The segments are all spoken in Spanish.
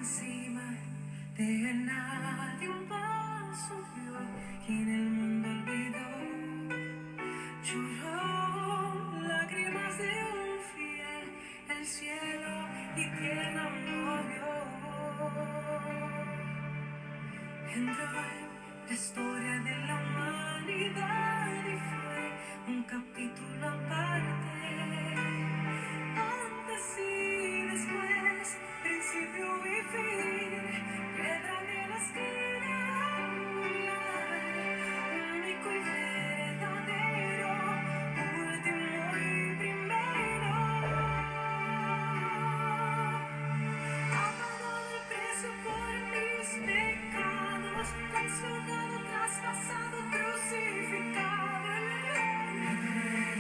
encima de nadie un paso dio, quien el mundo olvidó. Lloró lágrimas de un fiel, el cielo y tierra movió. Entró en la historia de la humanidad y fue un capítulo aparte. Antes y después, principio y fin, piedra de la esquina angular, único y verdadero, último y primero. Ha pagado el precio por mis pecados, traicionado, traspasado, crucificado,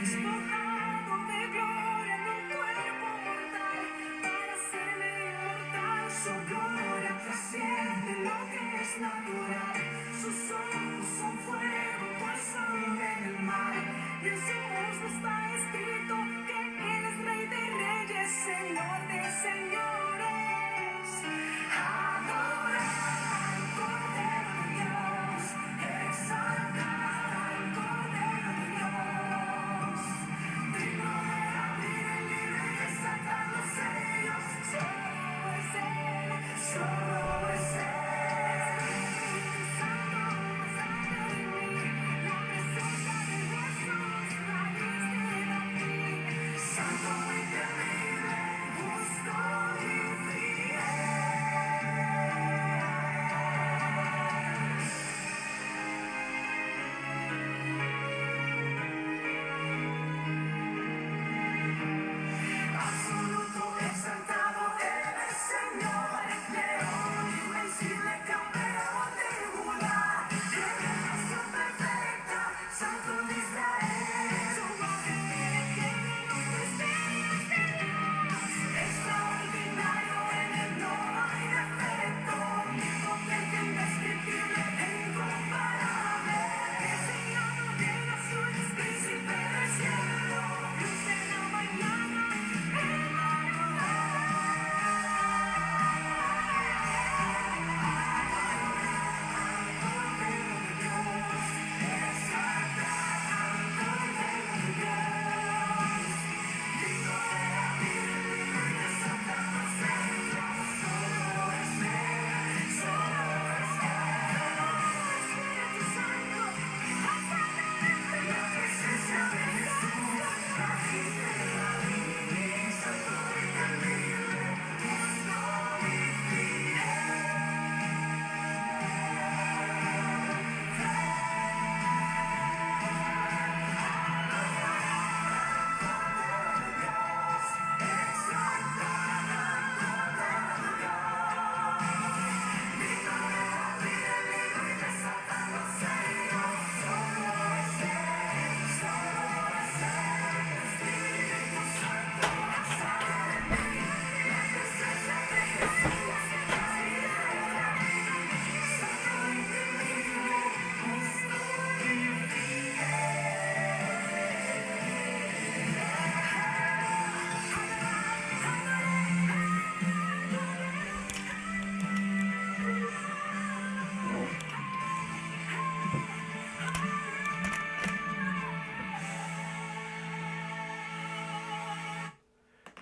despojado de gloria en un cuerpo mortal, para hacerme inmortal. Su gloria trasciende lo que es natural, sus ojos son fuego, cual sangre en el mar, y en su muslo está escrito que Él es Rey de reyes, Señor de señores.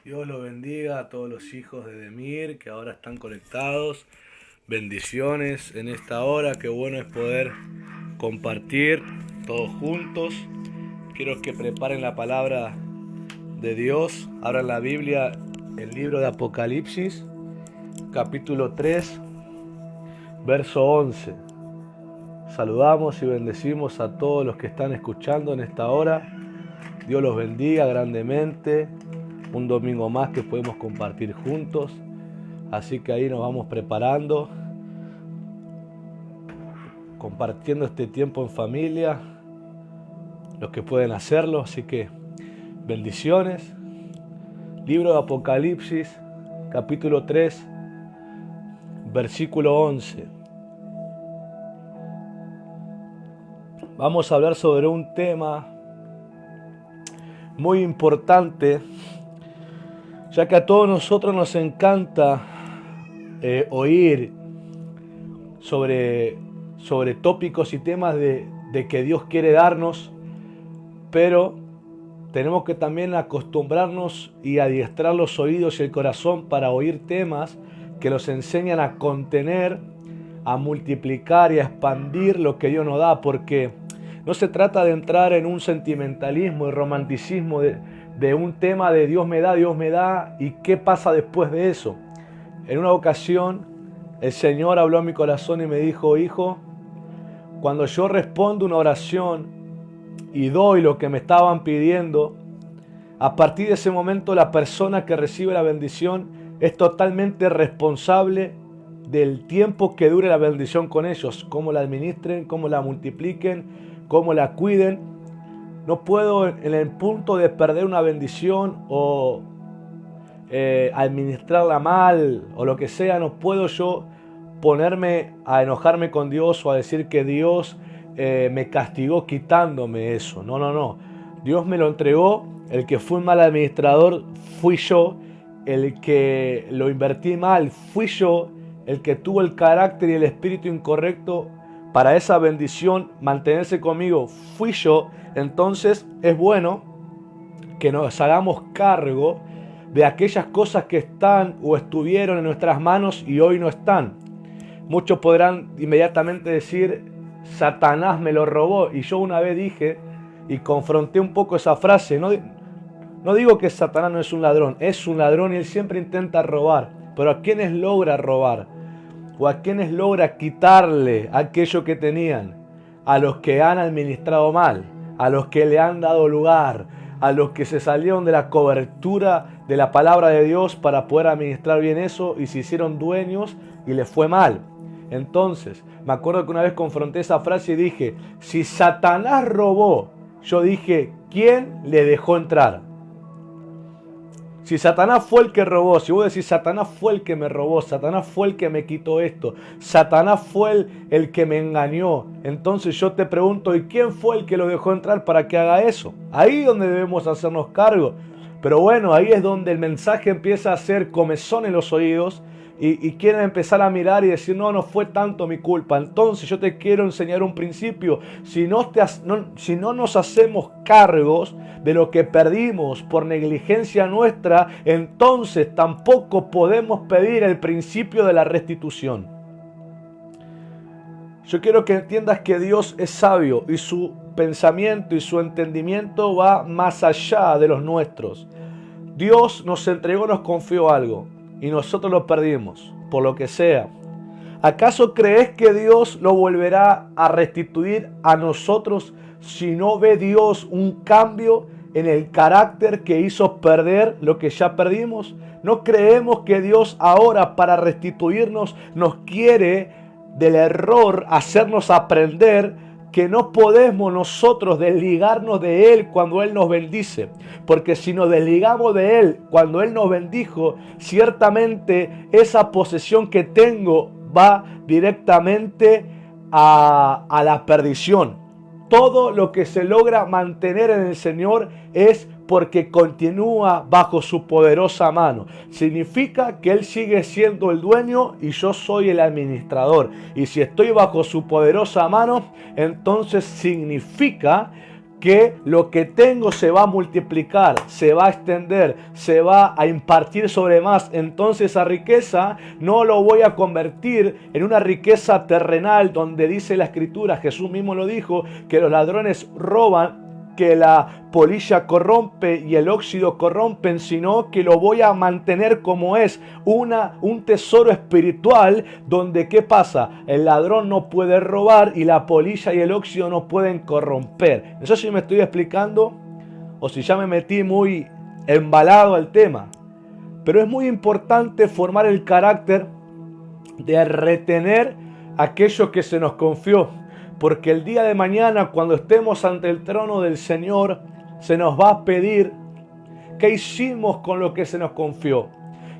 Dios los bendiga a todos los hijos de Demir que ahora están conectados. Bendiciones en esta hora. Qué bueno es poder compartir todos juntos. Quiero que preparen la palabra de Dios. Abran la Biblia, el libro de Apocalipsis, capítulo 3, verso 11. Saludamos y bendecimos a todos los que están escuchando en esta hora. Dios los bendiga grandemente. Un domingo más que podemos compartir juntos. Así que ahí nos vamos preparando, compartiendo este tiempo en familia, los que pueden hacerlo. Así que bendiciones. Libro de Apocalipsis, capítulo 3, versículo 11. Vamos a hablar sobre un tema muy importante, ya que a todos nosotros nos encanta oír sobre tópicos y temas de que Dios quiere darnos, pero tenemos que también acostumbrarnos y adiestrar los oídos y el corazón para oír temas que nos enseñan a contener, a multiplicar y a expandir lo que Dios nos da, porque no se trata de entrar en un sentimentalismo y romanticismo de un tema de Dios me da y qué pasa después de eso. En una ocasión el Señor habló a mi corazón y me dijo: hijo, cuando yo respondo una oración y doy lo que me estaban pidiendo, a partir de ese momento la persona que recibe la bendición es totalmente responsable del tiempo que dure la bendición con ellos, cómo la administren, cómo la multipliquen, cómo la cuiden. No puedo en el punto de perder una bendición o administrarla mal o lo que sea, no puedo yo ponerme a enojarme con Dios o a decir que Dios me castigó quitándome eso. No. Dios me lo entregó. El que fue un mal administrador fui yo. El que lo invertí mal fui yo. El que tuvo el carácter y el espíritu incorrecto para esa bendición mantenerse conmigo fui yo. Entonces es bueno que nos hagamos cargo de aquellas cosas que están o estuvieron en nuestras manos y hoy no están. Muchos podrán inmediatamente decir: Satanás me lo robó. Y yo una vez dije y confronté un poco esa frase. No digo que Satanás no es un ladrón y él siempre intenta robar. Pero ¿a quiénes logra robar? ¿O a quiénes logra quitarle aquello que tenían? A los que han administrado mal, a los que le han dado lugar, a los que se salieron de la cobertura de la palabra de Dios para poder administrar bien eso y se hicieron dueños y les fue mal. Entonces, me acuerdo que una vez confronté esa frase y dije: si Satanás robó, yo dije, ¿quién le dejó entrar? Si Satanás fue el que robó, si vos decís Satanás fue el que me robó, Satanás fue el que me quitó esto, Satanás fue el que me engañó, entonces yo te pregunto, ¿y quién fue el que lo dejó entrar para que haga eso? Ahí es donde debemos hacernos cargo. Pero bueno, ahí es donde el mensaje empieza a hacer comezón en los oídos y quieren empezar a mirar y decir: no fue tanto mi culpa. Entonces yo te quiero enseñar un principio. Si no nos hacemos cargos de lo que perdimos por negligencia nuestra, entonces tampoco podemos pedir el principio de la restitución. Yo quiero que entiendas que Dios es sabio y su pensamiento y su entendimiento va más allá de los nuestros. Dios nos entregó, nos confió algo y nosotros lo perdimos, por lo que sea. ¿Acaso crees que Dios lo volverá a restituir a nosotros si no ve Dios un cambio en el carácter que hizo perder lo que ya perdimos? ¿No creemos que Dios ahora, para restituirnos, nos quiere del error hacernos aprender que no podemos nosotros desligarnos de Él cuando Él nos bendice? Porque si nos desligamos de Él cuando Él nos bendijo, ciertamente esa posesión que tengo va directamente a la perdición. Todo lo que se logra mantener en el Señor es porque continúa bajo su poderosa mano. Significa que Él sigue siendo el dueño y yo soy el administrador. Y si estoy bajo su poderosa mano, entonces significa que lo que tengo se va a multiplicar, se va a extender, se va a impartir sobre más. Entonces esa riqueza no lo voy a convertir en una riqueza terrenal donde dice la Escritura, Jesús mismo lo dijo, que los ladrones roban, que la polilla corrompe y el óxido corrompen, sino que lo voy a mantener como es, un tesoro espiritual donde, ¿qué pasa? El ladrón no puede robar y la polilla y el óxido no pueden corromper. No sé si me estoy explicando o si ya me metí muy embalado al tema, pero es muy importante formar el carácter de retener aquello que se nos confió. Porque el día de mañana, cuando estemos ante el trono del Señor, se nos va a pedir qué hicimos con lo que se nos confió.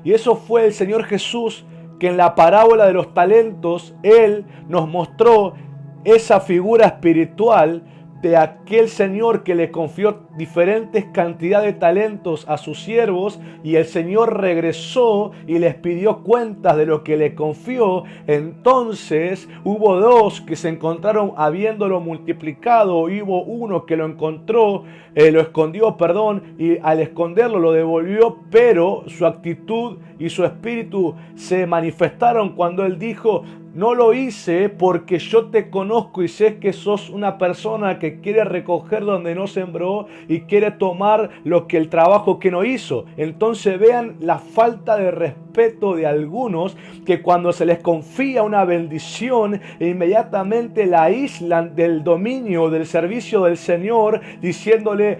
Y eso fue el Señor Jesús, que en la parábola de los talentos, Él nos mostró esa figura espiritual de aquel señor que le confió diferentes cantidades de talentos a sus siervos, y el Señor regresó y les pidió cuentas de lo que le confió. Entonces hubo dos que se encontraron habiéndolo multiplicado, y hubo uno que lo escondió, y al esconderlo lo devolvió, pero su actitud y su espíritu se manifestaron cuando él dijo: no lo hice porque yo te conozco y sé que sos una persona que quiere recoger donde no sembró y quiere tomar el trabajo que no hizo. Entonces vean la falta de respeto de algunos, que cuando se les confía una bendición, inmediatamente la aíslan del dominio, del servicio del Señor, diciéndole: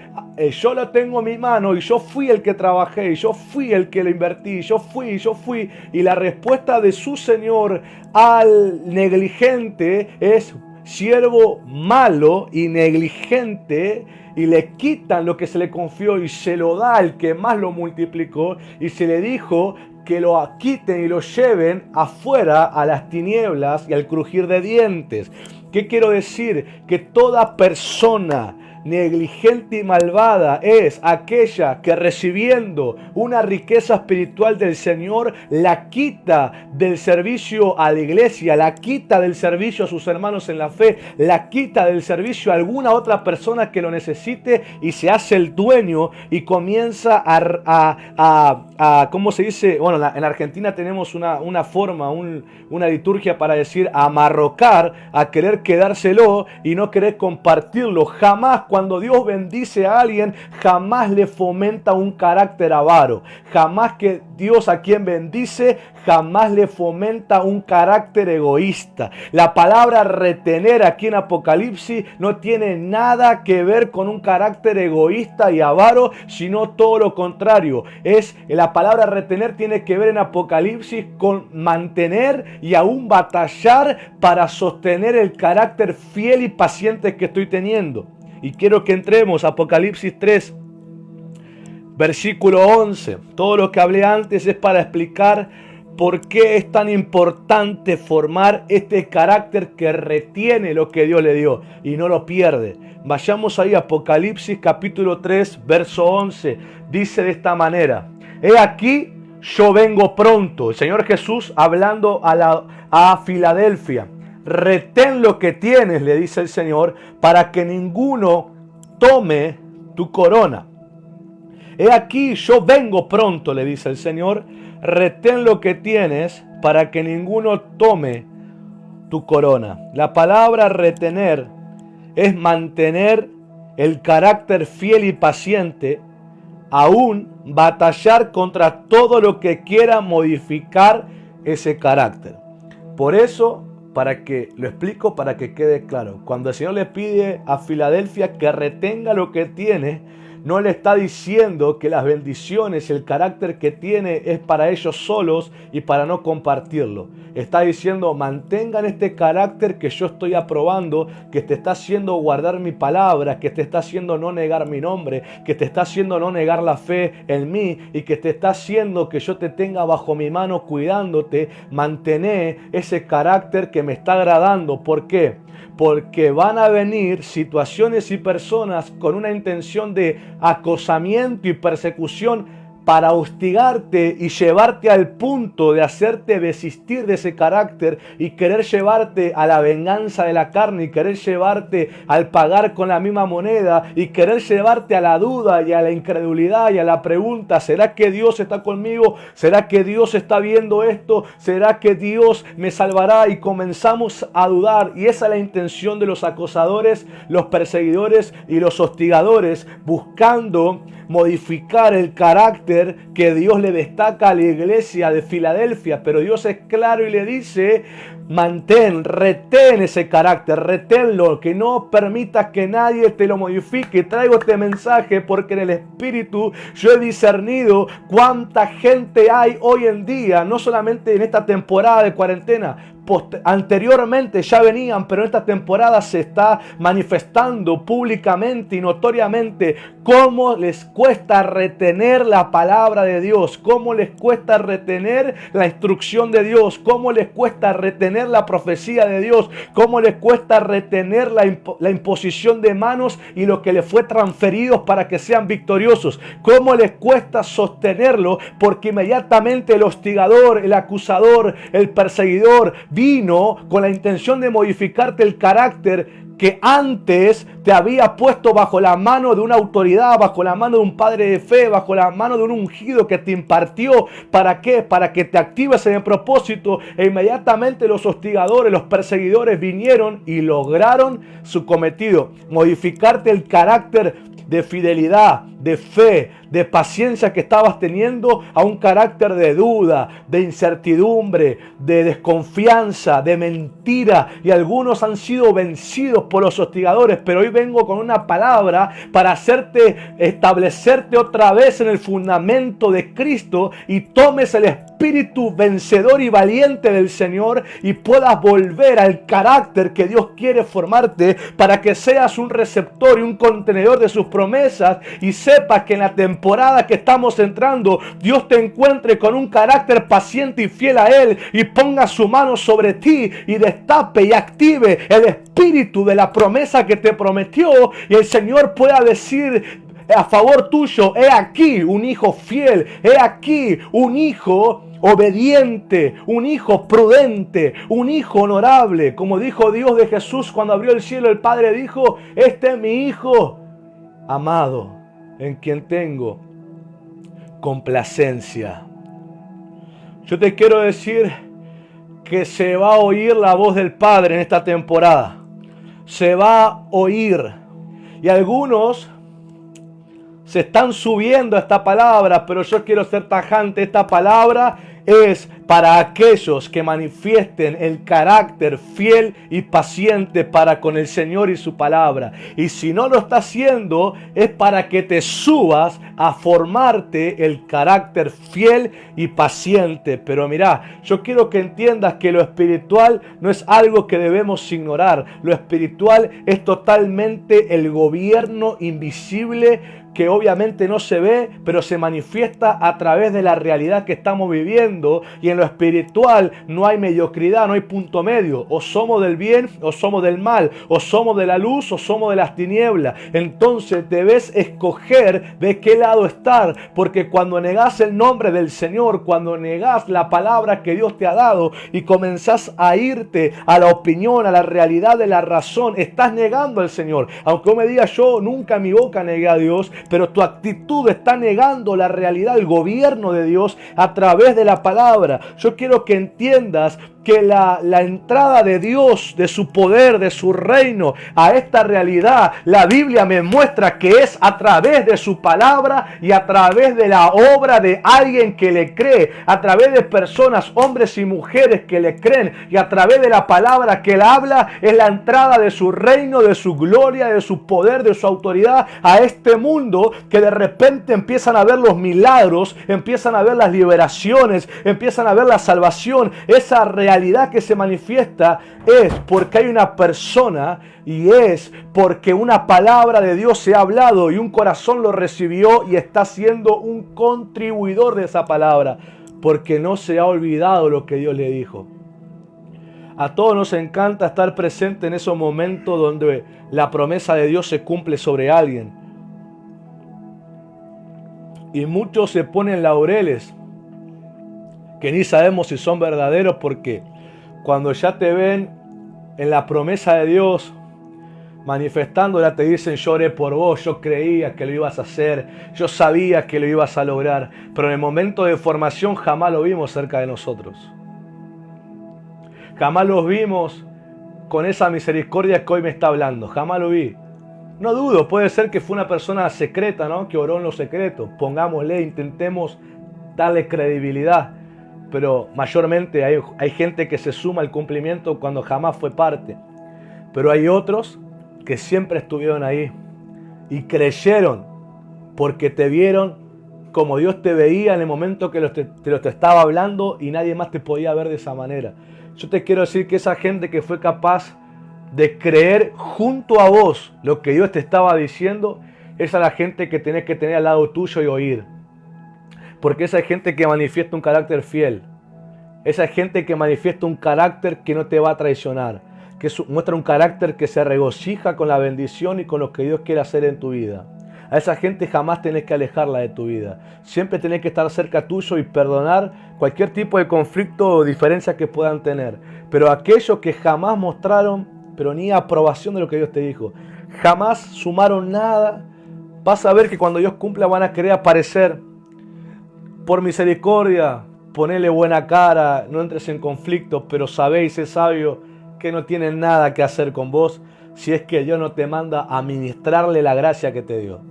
yo lo tengo en mi mano y yo fui el que trabajé, y yo fui el que lo invertí, yo fui. Y la respuesta de su Señor al negligente es: siervo malo y negligente, y le quitan lo que se le confió y se lo da al que más lo multiplicó, y se le dijo que lo quiten y lo lleven afuera a las tinieblas y al crujir de dientes. ¿Qué quiero decir? Que toda persona negligente y malvada es aquella que, recibiendo una riqueza espiritual del Señor, la quita del servicio a la iglesia, la quita del servicio a sus hermanos en la fe, la quita del servicio a alguna otra persona que lo necesite, y se hace el dueño y comienza ¿cómo se dice? Bueno, en Argentina tenemos una forma, una liturgia para decir amarrocar, a querer quedárselo y no querer compartirlo. Jamás, cuando Dios bendice a alguien, jamás le fomenta un carácter avaro. Jamás que Dios, a quien bendice, jamás le fomenta un carácter egoísta. La palabra retener aquí en Apocalipsis no tiene nada que ver con un carácter egoísta y avaro, sino todo lo contrario. La palabra retener tiene que ver en Apocalipsis con mantener y aún batallar para sostener el carácter fiel y paciente que estoy teniendo. Y quiero que entremos a Apocalipsis 3, versículo 11. Todo lo que hablé antes es para explicar por qué es tan importante formar este carácter que retiene lo que Dios le dio y no lo pierde. Vayamos ahí a Apocalipsis capítulo 3, verso 11. Dice de esta manera: he aquí, yo vengo pronto. El Señor Jesús hablando a Filadelfia. Retén lo que tienes, le dice el Señor, para que ninguno tome tu corona. He aquí, yo vengo pronto, le dice el Señor. Retén lo que tienes para que ninguno tome tu corona. La palabra retener es mantener el carácter fiel y paciente, aún batallar contra todo lo que quiera modificar ese carácter. Por eso, para que quede claro, cuando el Señor le pide a Filadelfia que retenga lo que tiene, no le está diciendo que las bendiciones, el carácter que tiene es para ellos solos y para no compartirlo. Está diciendo: mantengan este carácter que yo estoy aprobando, que te está haciendo guardar mi palabra, que te está haciendo no negar mi nombre, que te está haciendo no negar la fe en mí, y que te está haciendo que yo te tenga bajo mi mano cuidándote. Mantener ese carácter que me está agradando. ¿Por qué? Porque van a venir situaciones y personas con una intención de acosamiento y persecución para hostigarte y llevarte al punto de hacerte desistir de ese carácter y querer llevarte a la venganza de la carne, y querer llevarte al pagar con la misma moneda, y querer llevarte a la duda y a la incredulidad y a la pregunta: ¿será que Dios está conmigo? ¿Será que Dios está viendo esto? ¿Será que Dios me salvará? Y comenzamos a dudar, y esa es la intención de los acosadores, los perseguidores y los hostigadores, buscando modificar el carácter que Dios le destaca a la iglesia de Filadelfia. Pero Dios es claro y le dice: retén ese carácter, reténlo, que no permitas que nadie te lo modifique. Traigo este mensaje porque en el Espíritu yo he discernido cuánta gente hay hoy en día, no solamente en esta temporada de cuarentena, anteriormente ya venían, pero en esta temporada se está manifestando públicamente y notoriamente cómo les cuesta retener la palabra de Dios, cómo les cuesta retener la instrucción de Dios, cómo les cuesta retener la profecía de Dios, cómo les cuesta retener la imposición de manos y lo que les fue transferido para que sean victoriosos, cómo les cuesta sostenerlo, porque inmediatamente el hostigador, el acusador, el perseguidor vino con la intención de modificarte el carácter que antes te había puesto bajo la mano de una autoridad, bajo la mano de un padre de fe, bajo la mano de un ungido que te impartió. ¿Para qué? Para que te actives en el propósito. E inmediatamente los hostigadores, los perseguidores vinieron y lograron su cometido. Modificarte el carácter de fidelidad, de fe, de paciencia que estabas teniendo a un carácter de duda, de incertidumbre, de desconfianza, de mentira. Y algunos han sido vencidos por los hostigadores, pero hoy vengo con una palabra para establecerte otra vez en el fundamento de Cristo y tomes el espíritu vencedor y valiente del Señor y puedas volver al carácter que Dios quiere formarte para que seas un receptor y un contenedor de sus promesas y sepas que en la temporada que estamos entrando Dios te encuentre con un carácter paciente y fiel a Él y ponga su mano sobre ti y destape y active el espíritu de la promesa que te prometió y el Señor pueda decir a favor tuyo: he aquí un hijo fiel, he aquí un hijo obediente, un hijo prudente, un hijo honorable. Como dijo Dios de Jesús cuando abrió el cielo, el Padre dijo: este es mi hijo amado, en quien tengo complacencia. Yo te quiero decir que se va a oír la voz del Padre en esta temporada. Se va a oír. Y algunos se están subiendo a esta palabra, pero yo quiero ser tajante. Esta palabra es para aquellos que manifiesten el carácter fiel y paciente para con el Señor y su palabra. Y si no lo está haciendo, es para que te subas a formarte el carácter fiel y paciente. Pero mira, yo quiero que entiendas que lo espiritual no es algo que debemos ignorar. Lo espiritual es totalmente el gobierno invisible que obviamente no se ve, pero se manifiesta a través de la realidad que estamos viviendo. Y en lo espiritual no hay mediocridad, no hay punto medio. O somos del bien o somos del mal, o somos de la luz o somos de las tinieblas. Entonces debes escoger de qué lado estar, porque cuando negás el nombre del Señor, cuando negás la palabra que Dios te ha dado y comenzás a irte a la opinión, a la realidad de la razón, estás negando al Señor. Aunque vos me digas: yo nunca en mi boca negué a Dios, pero tu actitud está negando la realidad, el gobierno de Dios a través de la palabra. Yo quiero que entiendas que la entrada de Dios, de su poder, de su reino a esta realidad, la Biblia me muestra que es a través de su palabra y a través de la obra de alguien que le cree, a través de personas, hombres y mujeres que le creen, y a través de la palabra que él habla es la entrada de su reino, de su gloria, de su poder, de su autoridad a este mundo, que de repente empiezan a ver los milagros, empiezan a ver las liberaciones, empiezan a ver la salvación. Esa realidad que se manifiesta es porque hay una persona y es porque una palabra de Dios se ha hablado y un corazón lo recibió y está siendo un contribuidor de esa palabra, porque no se ha olvidado lo que Dios le dijo. A todos nos encanta estar presente en esos momentos donde la promesa de Dios se cumple sobre alguien. Y muchos se ponen laureles que ni sabemos si son verdaderos, porque cuando ya te ven en la promesa de Dios manifestándola, te dicen: yo oré por vos, yo creía que lo ibas a hacer, yo sabía que lo ibas a lograr. Pero en el momento de formación jamás lo vimos cerca de nosotros. Jamás los vimos con esa misericordia que hoy me está hablando. Jamás lo vi. No dudo, puede ser que fue una persona secreta, ¿no?, que oró en lo secreto. Pongámosle, intentemos darle credibilidad. Pero mayormente hay gente que se suma al cumplimiento cuando jamás fue parte. Pero hay otros que siempre estuvieron ahí y creyeron porque te vieron como Dios te veía en el momento que te estaba hablando y nadie más te podía ver de esa manera. Yo te quiero decir que esa gente que fue capaz de creer junto a vos lo que Dios te estaba diciendo, esa es la gente que tenés que tener al lado tuyo y oír. Porque esa es gente que manifiesta un carácter fiel. Esa es gente que manifiesta un carácter que no te va a traicionar. Que muestra un carácter que se regocija con la bendición y con lo que Dios quiere hacer en tu vida. A esa gente jamás tenés que alejarla de tu vida. Siempre tenés que estar cerca tuyo y perdonar cualquier tipo de conflicto o diferencia que puedan tener. Pero aquellos que jamás mostraron, pero ni aprobación de lo que Dios te dijo, jamás sumaron nada, vas a ver que cuando Dios cumpla van a querer aparecer. Por misericordia, ponele buena cara, no entres en conflictos, pero sabéis, es sabio, que no tienen nada que hacer con vos si es que Dios no te manda a ministrarle la gracia que te dio.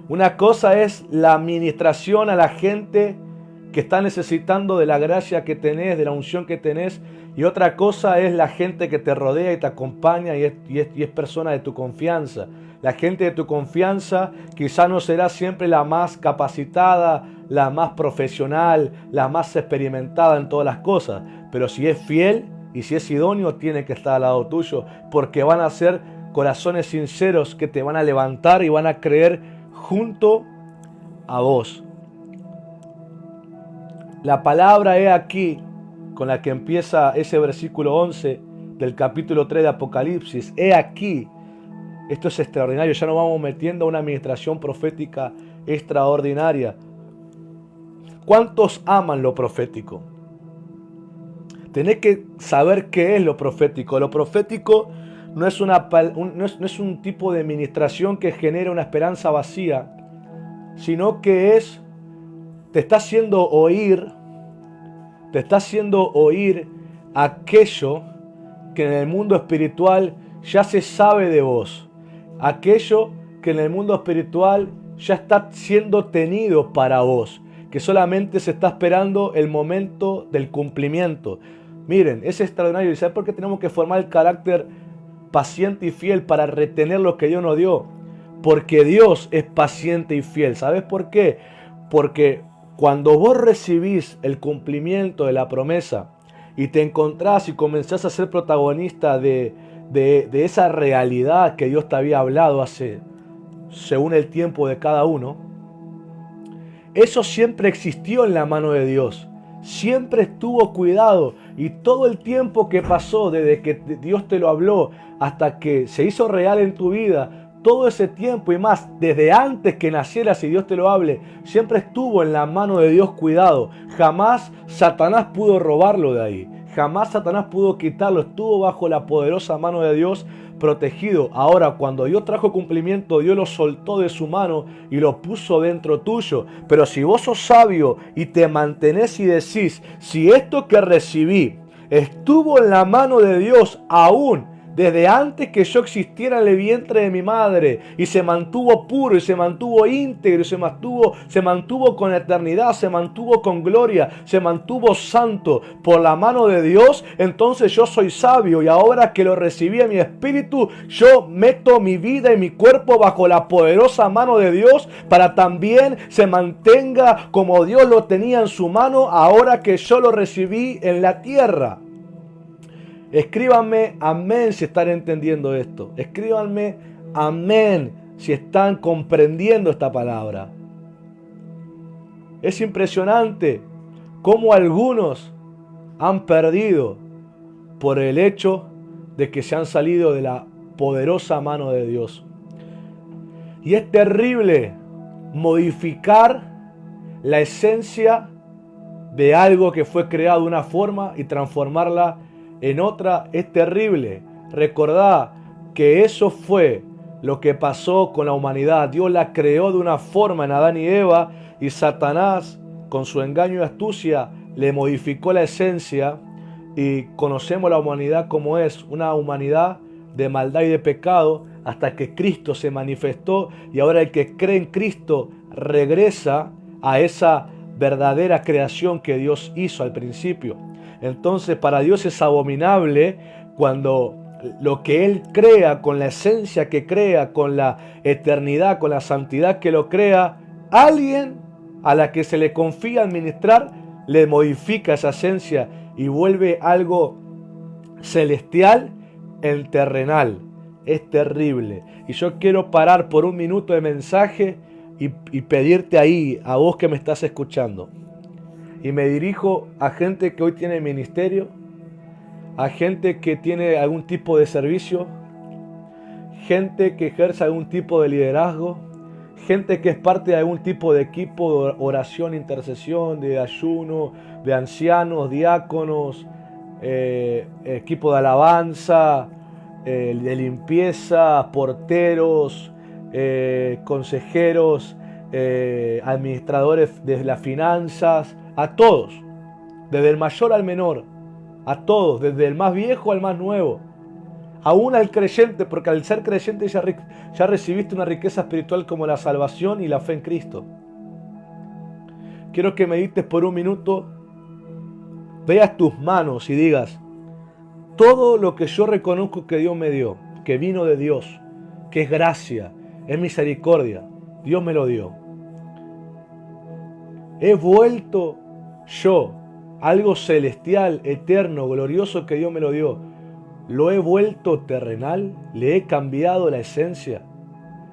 Una cosa es la administración a la gente que está necesitando de la gracia que tenés, de la unción que tenés, y otra cosa es la gente que te rodea y te acompaña y es persona de tu confianza. La gente de tu confianza quizá no será siempre la más capacitada, la más profesional, la más experimentada en todas las cosas, pero si es fiel y si es idóneo, tiene que estar al lado tuyo, porque van a ser corazones sinceros que te van a levantar y van a creer junto a vos. La palabra he aquí, con la que empieza ese versículo 11 del capítulo 3 de Apocalipsis, he aquí. Esto es extraordinario, ya nos vamos metiendo a una administración profética extraordinaria. ¿Cuántos aman lo profético? Tenés que saber qué es lo profético. Lo profético no es un tipo de administración que genera una esperanza vacía, sino que te está haciendo oír aquello que en el mundo espiritual ya se sabe de vos. Aquello que en el mundo espiritual ya está siendo tenido para vos, que solamente se está esperando el momento del cumplimiento. Miren, es extraordinario. ¿Y sabes por qué tenemos que formar el carácter paciente y fiel para retener lo que Dios nos dio? Porque Dios es paciente y fiel. ¿Sabes por qué? Porque cuando vos recibís el cumplimiento de la promesa y te encontrás y comenzás a ser protagonista de esa realidad que Dios te había hablado según el tiempo de cada uno, eso siempre existió en la mano de Dios. Siempre estuvo cuidado, y todo el tiempo que pasó desde que Dios te lo habló hasta que se hizo real en tu vida, todo ese tiempo y más, desde antes que nacieras y Dios te lo hable, siempre estuvo en la mano de Dios cuidado. Jamás Satanás pudo robarlo de ahí. Jamás Satanás pudo quitarlo. Estuvo bajo la poderosa mano de Dios, protegido. Ahora, cuando Dios trajo cumplimiento, Dios lo soltó de su mano y lo puso dentro tuyo. Pero si vos sos sabio y te mantenés y decís, si esto que recibí estuvo en la mano de Dios aún desde antes que yo existiera en el vientre de mi madre, y se mantuvo puro, y se mantuvo íntegro, y se mantuvo con eternidad, se mantuvo con gloria, se mantuvo santo por la mano de Dios, entonces yo soy sabio, y ahora que lo recibí en mi espíritu, yo meto mi vida y mi cuerpo bajo la poderosa mano de Dios, para también se mantenga como Dios lo tenía en su mano, ahora que yo lo recibí en la tierra. Escríbanme amén si están entendiendo esto. Escríbanme amén si están comprendiendo esta palabra. Es impresionante cómo algunos han perdido por el hecho de que se han salido de la poderosa mano de Dios. Y es terrible modificar la esencia de algo que fue creado de una forma y transformarla en otra. Es terrible. Recordá que eso fue lo que pasó con la humanidad. Dios la creó de una forma en Adán y Eva, y Satanás, con su engaño y astucia, le modificó la esencia, y conocemos la humanidad como es, una humanidad de maldad y de pecado, hasta que Cristo se manifestó, y ahora el que cree en Cristo regresa a esa verdadera creación que Dios hizo al principio. Entonces para Dios es abominable cuando lo que Él crea, con la esencia que crea, con la eternidad, con la santidad que lo crea, alguien a la que se le confía administrar, le modifica esa esencia y vuelve algo celestial en terrenal. Es terrible. Y yo quiero parar por un minuto de mensaje y pedirte ahí, a vos que me estás escuchando. Y me dirijo a gente que hoy tiene ministerio, a gente que tiene algún tipo de servicio, gente que ejerce algún tipo de liderazgo, gente que es parte de algún tipo de equipo de oración, intercesión, de ayuno, de ancianos, diáconos, equipo de alabanza, de limpieza, porteros, consejeros, administradores de las finanzas, a todos, desde el mayor al menor, a todos, desde el más viejo al más nuevo, aún al creyente, porque al ser creyente ya recibiste una riqueza espiritual como la salvación y la fe en Cristo. Quiero que medites por un minuto, veas tus manos y digas: todo lo que yo reconozco que Dios me dio, que vino de Dios, que es gracia, es misericordia, Dios me lo dio. He vuelto yo algo celestial, eterno, glorioso que Dios me lo dio. Lo he vuelto terrenal, le he cambiado la esencia,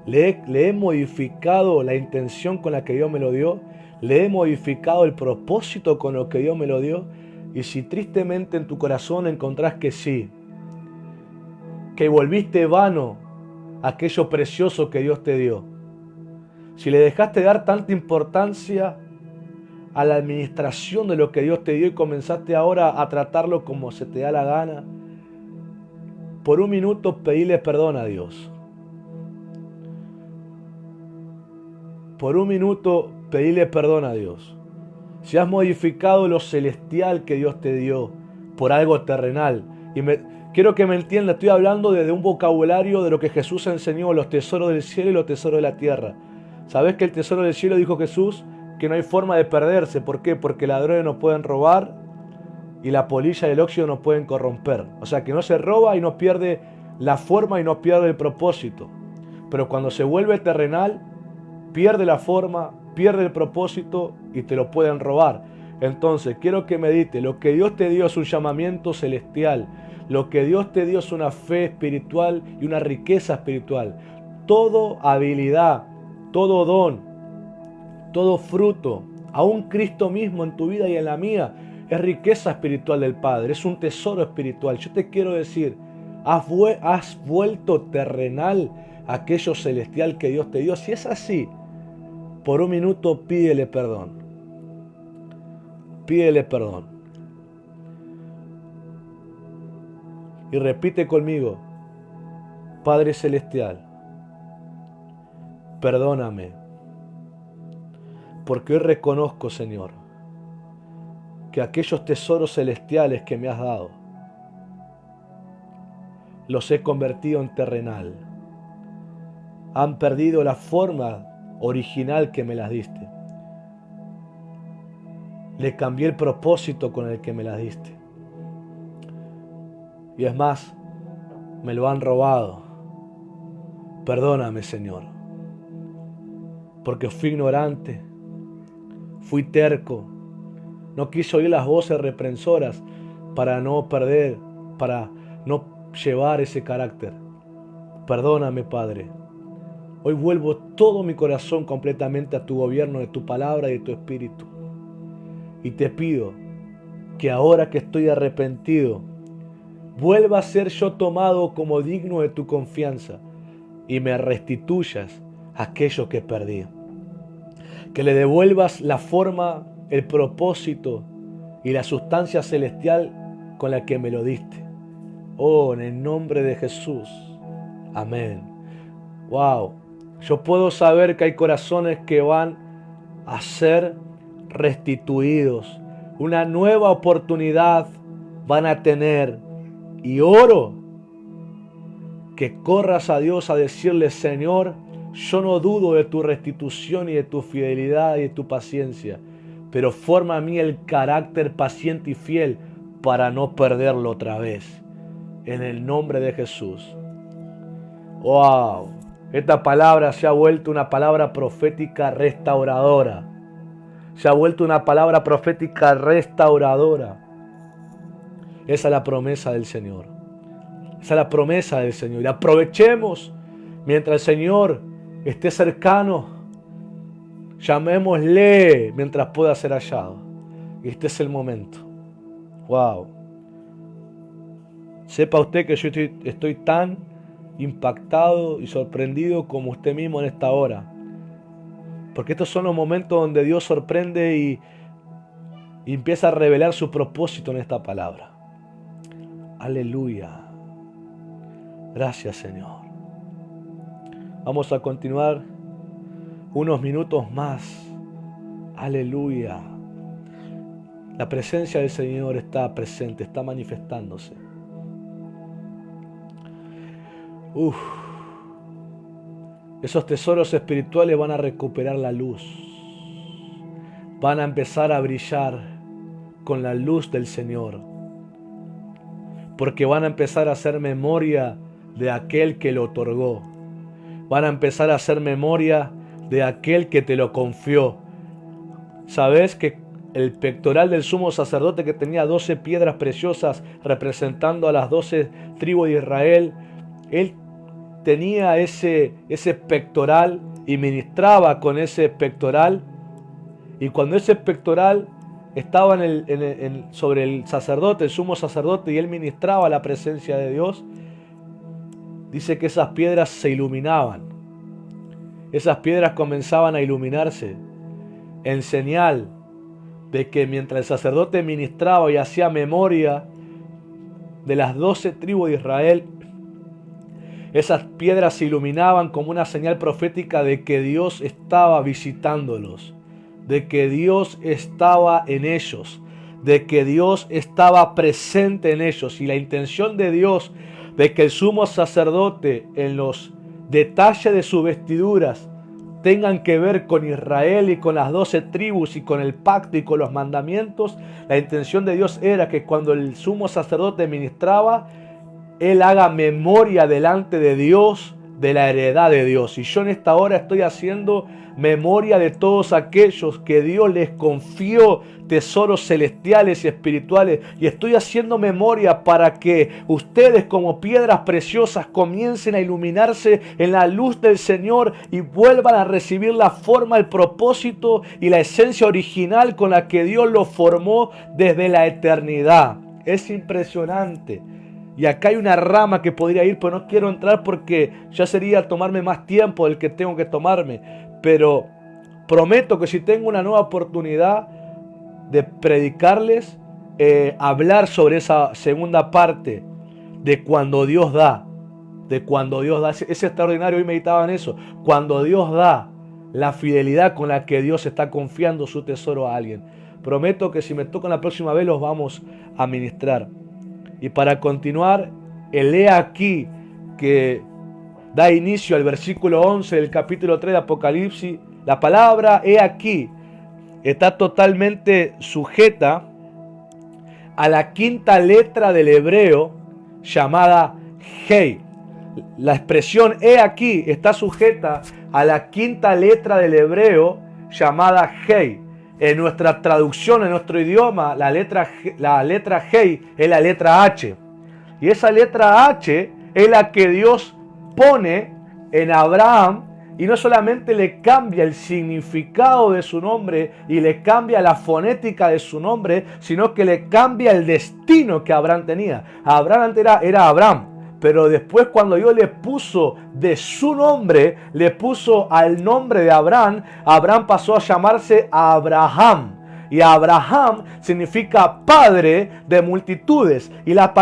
le he modificado la intención con la que Dios me lo dio, le he modificado el propósito con lo que Dios me lo dio. Y si tristemente en tu corazón encontrás que sí, que volviste vano aquello precioso que Dios te dio, si le dejaste dar tanta importancia a la administración de lo que Dios te dio y comenzaste ahora a tratarlo como se te da la gana, por un minuto pedile perdón a Dios. Por un minuto pedile perdón a Dios. Si has modificado lo celestial que Dios te dio por algo terrenal. Y quiero que me entiendas, estoy hablando desde un vocabulario de lo que Jesús enseñó, los tesoros del cielo y los tesoros de la tierra. ¿Sabés que el tesoro del cielo, dijo Jesús, que no hay forma de perderse? ¿Por qué? Porque ladrones no pueden robar y la polilla y el óxido no pueden corromper. O sea, que no se roba y no pierde la forma y no pierde el propósito. Pero cuando se vuelve terrenal, pierde la forma, pierde el propósito y te lo pueden robar. Entonces, quiero que medite. Lo que Dios te dio es un llamamiento celestial. Lo que Dios te dio es una fe espiritual y una riqueza espiritual. Todo habilidad, todo don, todo fruto, aún Cristo mismo en tu vida y en la mía, es riqueza espiritual del Padre, es un tesoro espiritual. Yo te quiero decir, has vuelto terrenal aquello celestial que Dios te dio. Si es así, por un minuto pídele perdón. Pídele perdón. Y repite conmigo: Padre Celestial, perdóname, porque hoy reconozco, Señor, que aquellos tesoros celestiales que me has dado, los he convertido en terrenal. Han perdido la forma original que me las diste. Le cambié el propósito con el que me las diste. Y es más, me lo han robado. Perdóname, Señor, porque fui ignorante, fui terco, no quise oír las voces reprensoras para no perder, para no llevar ese carácter. Perdóname, Padre. Hoy vuelvo todo mi corazón completamente a tu gobierno de tu palabra y de tu espíritu. Y te pido que ahora que estoy arrepentido, vuelva a ser yo tomado como digno de tu confianza y me restituyas aquello que perdí. Que le devuelvas la forma, el propósito y la sustancia celestial con la que me lo diste. Oh, en el nombre de Jesús. Amén. Wow. Yo puedo saber que hay corazones que van a ser restituidos. Una nueva oportunidad van a tener. Y oro que corras a Dios a decirle: Señor, yo no dudo de tu restitución y de tu fidelidad y de tu paciencia, pero forma a mí el carácter paciente y fiel para no perderlo otra vez. En el nombre de Jesús. Wow. Esta palabra se ha vuelto una palabra profética restauradora. Se ha vuelto una palabra profética restauradora. Esa es la promesa del Señor. Esa es la promesa del Señor. Y aprovechemos mientras el Señor esté cercano. Llamémosle mientras pueda ser hallado. Y este es el momento. Wow. Sepa usted que yo estoy tan impactado y sorprendido como usted mismo en esta hora. Porque estos son los momentos donde Dios sorprende y empieza a revelar su propósito en esta palabra. Aleluya. Gracias, Señor. Vamos a continuar unos minutos más. Aleluya. La presencia del Señor está presente, está manifestándose. Esos tesoros espirituales van a recuperar la luz. Van a empezar a brillar con la luz del Señor. Porque van a empezar a hacer memoria de aquel que lo otorgó. Van a empezar a hacer memoria de aquel que te lo confió. ¿Sabes que el pectoral del sumo sacerdote, que tenía 12 piedras preciosas representando a las 12 tribus de Israel, él tenía ese pectoral y ministraba con ese pectoral? Y cuando ese pectoral estaba sobre el sacerdote, el sumo sacerdote, y él ministraba la presencia de Dios, dice que esas piedras se iluminaban. Esas piedras comenzaban a iluminarse en señal de que mientras el sacerdote ministraba y hacía memoria de las 12 tribus de Israel, esas piedras se iluminaban como una señal profética de que Dios estaba visitándolos, de que Dios estaba en ellos, de que Dios estaba presente en ellos. Y la intención de Dios de que el sumo sacerdote en los detalles de sus vestiduras tengan que ver con Israel y con las 12 tribus y con el pacto y con los mandamientos, la intención de Dios era que cuando el sumo sacerdote ministraba, él haga memoria delante de Dios de la heredad de Dios. Y yo en esta hora estoy haciendo memoria de todos aquellos que Dios les confió tesoros celestiales y espirituales, y estoy haciendo memoria para que ustedes, como piedras preciosas, comiencen a iluminarse en la luz del Señor y vuelvan a recibir la forma, el propósito y la esencia original con la que Dios los formó desde la eternidad. Es impresionante. Y acá hay una rama que podría ir, pero no quiero entrar porque ya sería tomarme más tiempo del que tengo que tomarme. Pero prometo que si tengo una nueva oportunidad de predicarles, hablar sobre esa segunda parte de cuando Dios da. De cuando Dios da. Es extraordinario, hoy meditaba en eso. Cuando Dios da, la fidelidad con la que Dios está confiando su tesoro a alguien. Prometo que si me tocan la próxima vez los vamos a ministrar. Y para continuar, el he aquí que da inicio al versículo 11 del capítulo 3 de Apocalipsis. La palabra he aquí está totalmente sujeta a la quinta letra del hebreo llamada Hei. La expresión he aquí está sujeta a la quinta letra del hebreo llamada Hei. En nuestra traducción, en nuestro idioma, la letra Hei es la letra H. Y esa letra H es la que Dios pone en Abraham, y no solamente le cambia el significado de su nombre y le cambia la fonética de su nombre, sino que le cambia el destino que Abraham tenía. Abraham antes era Abraham, pero después cuando Dios le puso de su nombre, le puso al nombre de Abraham, Abraham pasó a llamarse Abraham. Y Abraham significa padre de multitudes. Y la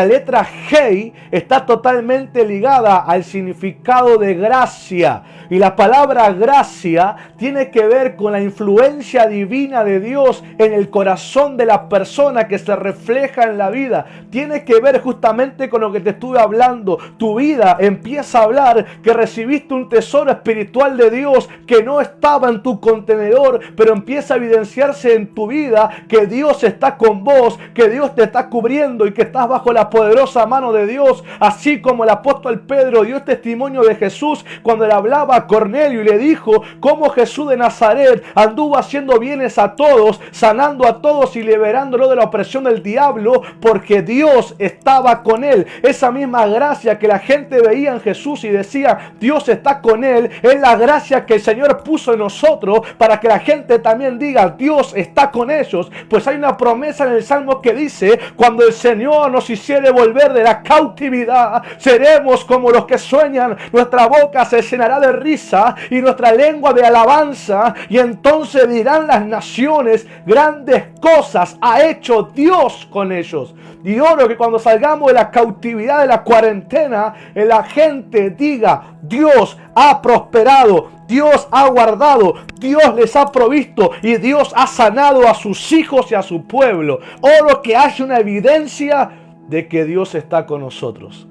letra Hei está totalmente ligada al significado de gracia. Y la palabra gracia tiene que ver con la influencia divina de Dios en el corazón de la persona que se refleja en la vida. Tiene que ver justamente con lo que te estuve hablando. Tu vida empieza a hablar que recibiste un tesoro espiritual de Dios que no estaba en tu contenedor, pero empieza a evidenciarse en tu vida que Dios está con vos, que Dios te está cubriendo y que estás bajo la poderosa mano de Dios, así como el apóstol Pedro dio testimonio de Jesús cuando le hablaba a Cornelio y le dijo cómo Jesús de Nazaret anduvo haciendo bienes a todos, sanando a todos y liberándolo de la opresión del diablo, porque Dios estaba con él. Esa misma gracia que la gente veía en Jesús y decía Dios está con él, es la gracia que el Señor puso en nosotros para que la gente también diga Dios está con ellos. Pues hay una promesa en el Salmo que dice: cuando el Señor nos hiciere volver de la cautividad, seremos como los que sueñan, nuestra boca se llenará de risa y nuestra lengua de alabanza, y entonces dirán las naciones, grandes cosas ha hecho Dios con ellos. Y oro que cuando salgamos de la cautividad de la cuarentena, la gente diga Dios ha prosperado, Dios ha guardado, Dios les ha provisto y Dios ha sanado a sus hijos y a su pueblo. Oro que haya una evidencia de que Dios está con nosotros.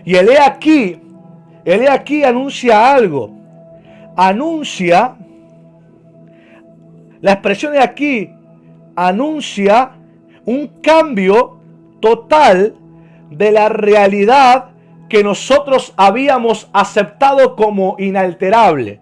Y el he aquí anuncia algo. Anuncia, la expresión de aquí anuncia un cambio total de la realidad que nosotros habíamos aceptado como inalterable.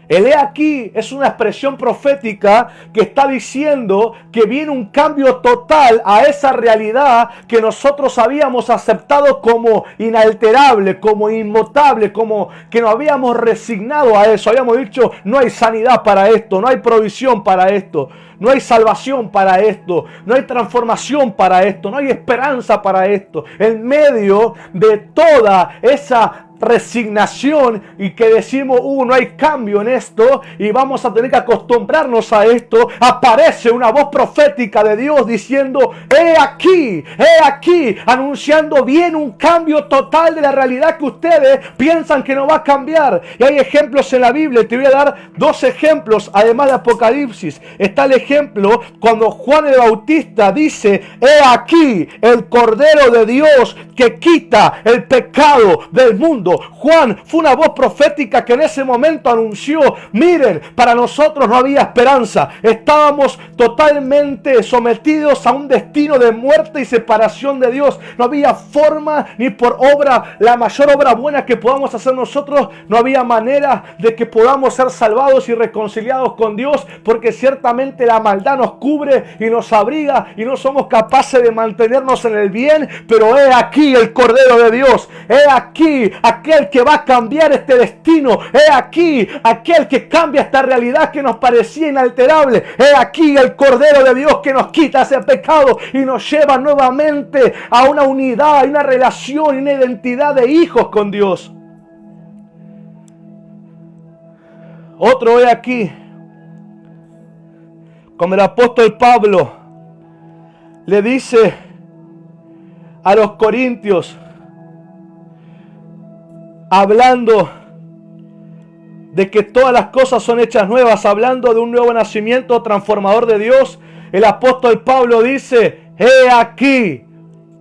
El he aquí es una expresión profética que está diciendo que viene un cambio total a esa realidad que nosotros habíamos aceptado como inalterable, como inmutable, como que nos habíamos resignado a eso. Habíamos dicho, no hay sanidad para esto, no hay provisión para esto, no hay salvación para esto, no hay transformación para esto, no hay esperanza para esto. En medio de toda esa resignación y que decimos, no hay cambio en esto y vamos a tener que acostumbrarnos a esto, aparece una voz profética de Dios diciendo, he aquí, anunciando bien un cambio total de la realidad que ustedes piensan que no va a cambiar. Y hay ejemplos en la Biblia, te voy a dar dos ejemplos, además de Apocalipsis. Está el ejemplo cuando Juan el Bautista dice, he aquí el Cordero de Dios que quita el pecado del mundo. Juan fue una voz profética que en ese momento anunció, miren, para nosotros no había esperanza, estábamos totalmente sometidos a un destino de muerte y separación de Dios, no había forma ni por obra, la mayor obra buena que podamos hacer nosotros, no había manera de que podamos ser salvados y reconciliados con Dios, porque ciertamente la maldad nos cubre y nos abriga y no somos capaces de mantenernos en el bien, pero he aquí el Cordero de Dios, he aquí aquel que va a cambiar este destino, he aquí aquel que cambia esta realidad que nos parecía inalterable, he aquí el Cordero de Dios que nos quita ese pecado y nos lleva nuevamente a una unidad, a una relación y una identidad de hijos con Dios. Otro he aquí, como el apóstol Pablo le dice a los corintios, hablando de que todas las cosas son hechas nuevas, hablando de un nuevo nacimiento transformador de Dios, el apóstol Pablo dice, he aquí,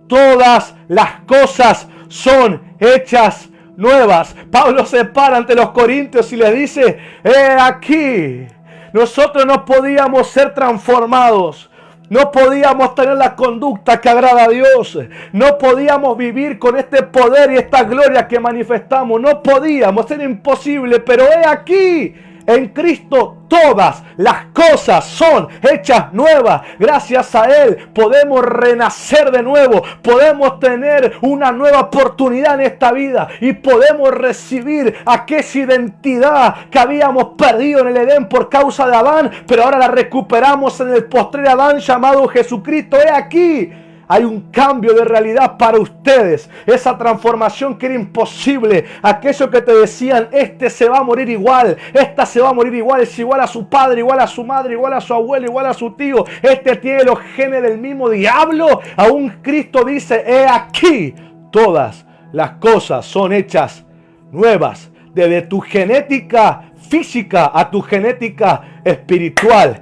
todas las cosas son hechas nuevas. Pablo se para ante los corintios y les dice, he aquí, nosotros no podíamos ser transformados. No podíamos tener la conducta que agrada a Dios. No podíamos vivir con este poder y esta gloria que manifestamos. No podíamos, era imposible. Pero he aquí, en Cristo todas las cosas son hechas nuevas. Gracias a Él podemos renacer de nuevo. Podemos tener una nueva oportunidad en esta vida. Y podemos recibir aquella identidad que habíamos perdido en el Edén por causa de Adán. Pero ahora la recuperamos en el postrer Adán llamado Jesucristo. He aquí. Hay un cambio de realidad para ustedes. Esa transformación que era imposible. Aquello que te decían, este se va a morir igual. Esta se va a morir igual. Es igual a su padre, igual a su madre, igual a su abuelo, igual a su tío. Este tiene los genes del mismo diablo. Aún Cristo dice, he aquí, todas las cosas son hechas nuevas. Desde tu genética física a tu genética espiritual.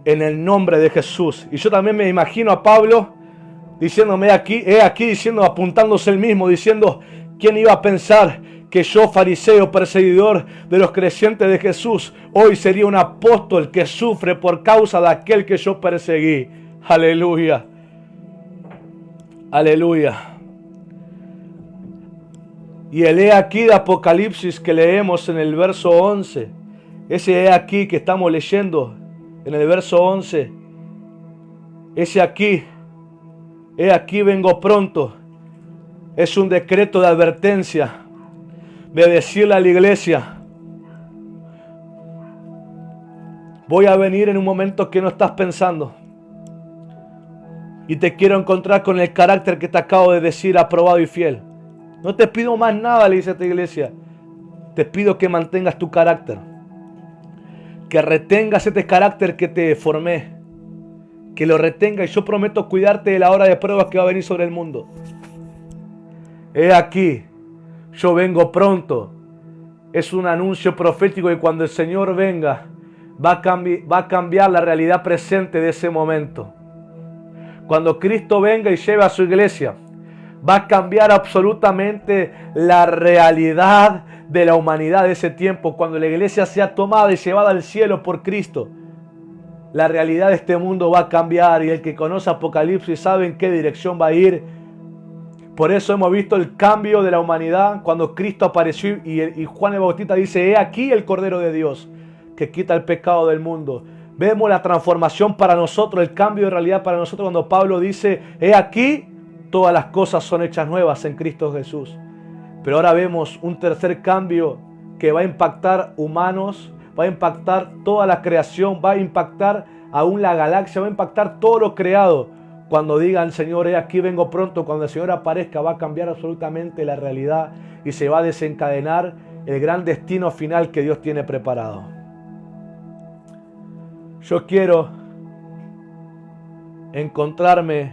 En el nombre de Jesús. Y yo también me imagino a Pablo diciéndome aquí, apuntándose él mismo, diciendo, ¿quién iba a pensar que yo, fariseo, perseguidor de los creyentes de Jesús, hoy sería un apóstol que sufre por causa de aquel que yo perseguí. Aleluya. Aleluya. Y el he aquí de Apocalipsis que leemos en el verso 11, ese he aquí que estamos leyendo en el verso 11, ese aquí, he aquí vengo pronto, es un decreto de advertencia, de decirle a la iglesia, voy a venir en un momento que no estás pensando. Y te quiero encontrar con el carácter que te acabo de decir, aprobado y fiel. No te pido más nada, le dice a esta iglesia. Te pido que mantengas tu carácter. Que retengas este carácter que te formé. Que lo retengas. Y yo prometo cuidarte de la hora de pruebas que va a venir sobre el mundo. He aquí, yo vengo pronto. Es un anuncio profético que cuando el Señor venga, va a cambiar la realidad presente de ese momento. Cuando Cristo venga y lleve a su iglesia, va a cambiar absolutamente la realidad de la humanidad de ese tiempo. Cuando la iglesia sea tomada y llevada al cielo por Cristo, la realidad de este mundo va a cambiar. Y el que conoce Apocalipsis sabe en qué dirección va a ir. Por eso hemos visto el cambio de la humanidad cuando Cristo apareció y Juan el Bautista dice, he aquí el Cordero de Dios que quita el pecado del mundo. Vemos la transformación para nosotros, el cambio de realidad para nosotros cuando Pablo dice, he aquí, todas las cosas son hechas nuevas en Cristo Jesús. Pero ahora vemos un tercer cambio que va a impactar humanos, va a impactar toda la creación, va a impactar aún la galaxia, va a impactar todo lo creado. Cuando digan, Señor, aquí vengo pronto, cuando el Señor aparezca, va a cambiar absolutamente la realidad y se va a desencadenar el gran destino final que Dios tiene preparado. Yo quiero encontrarme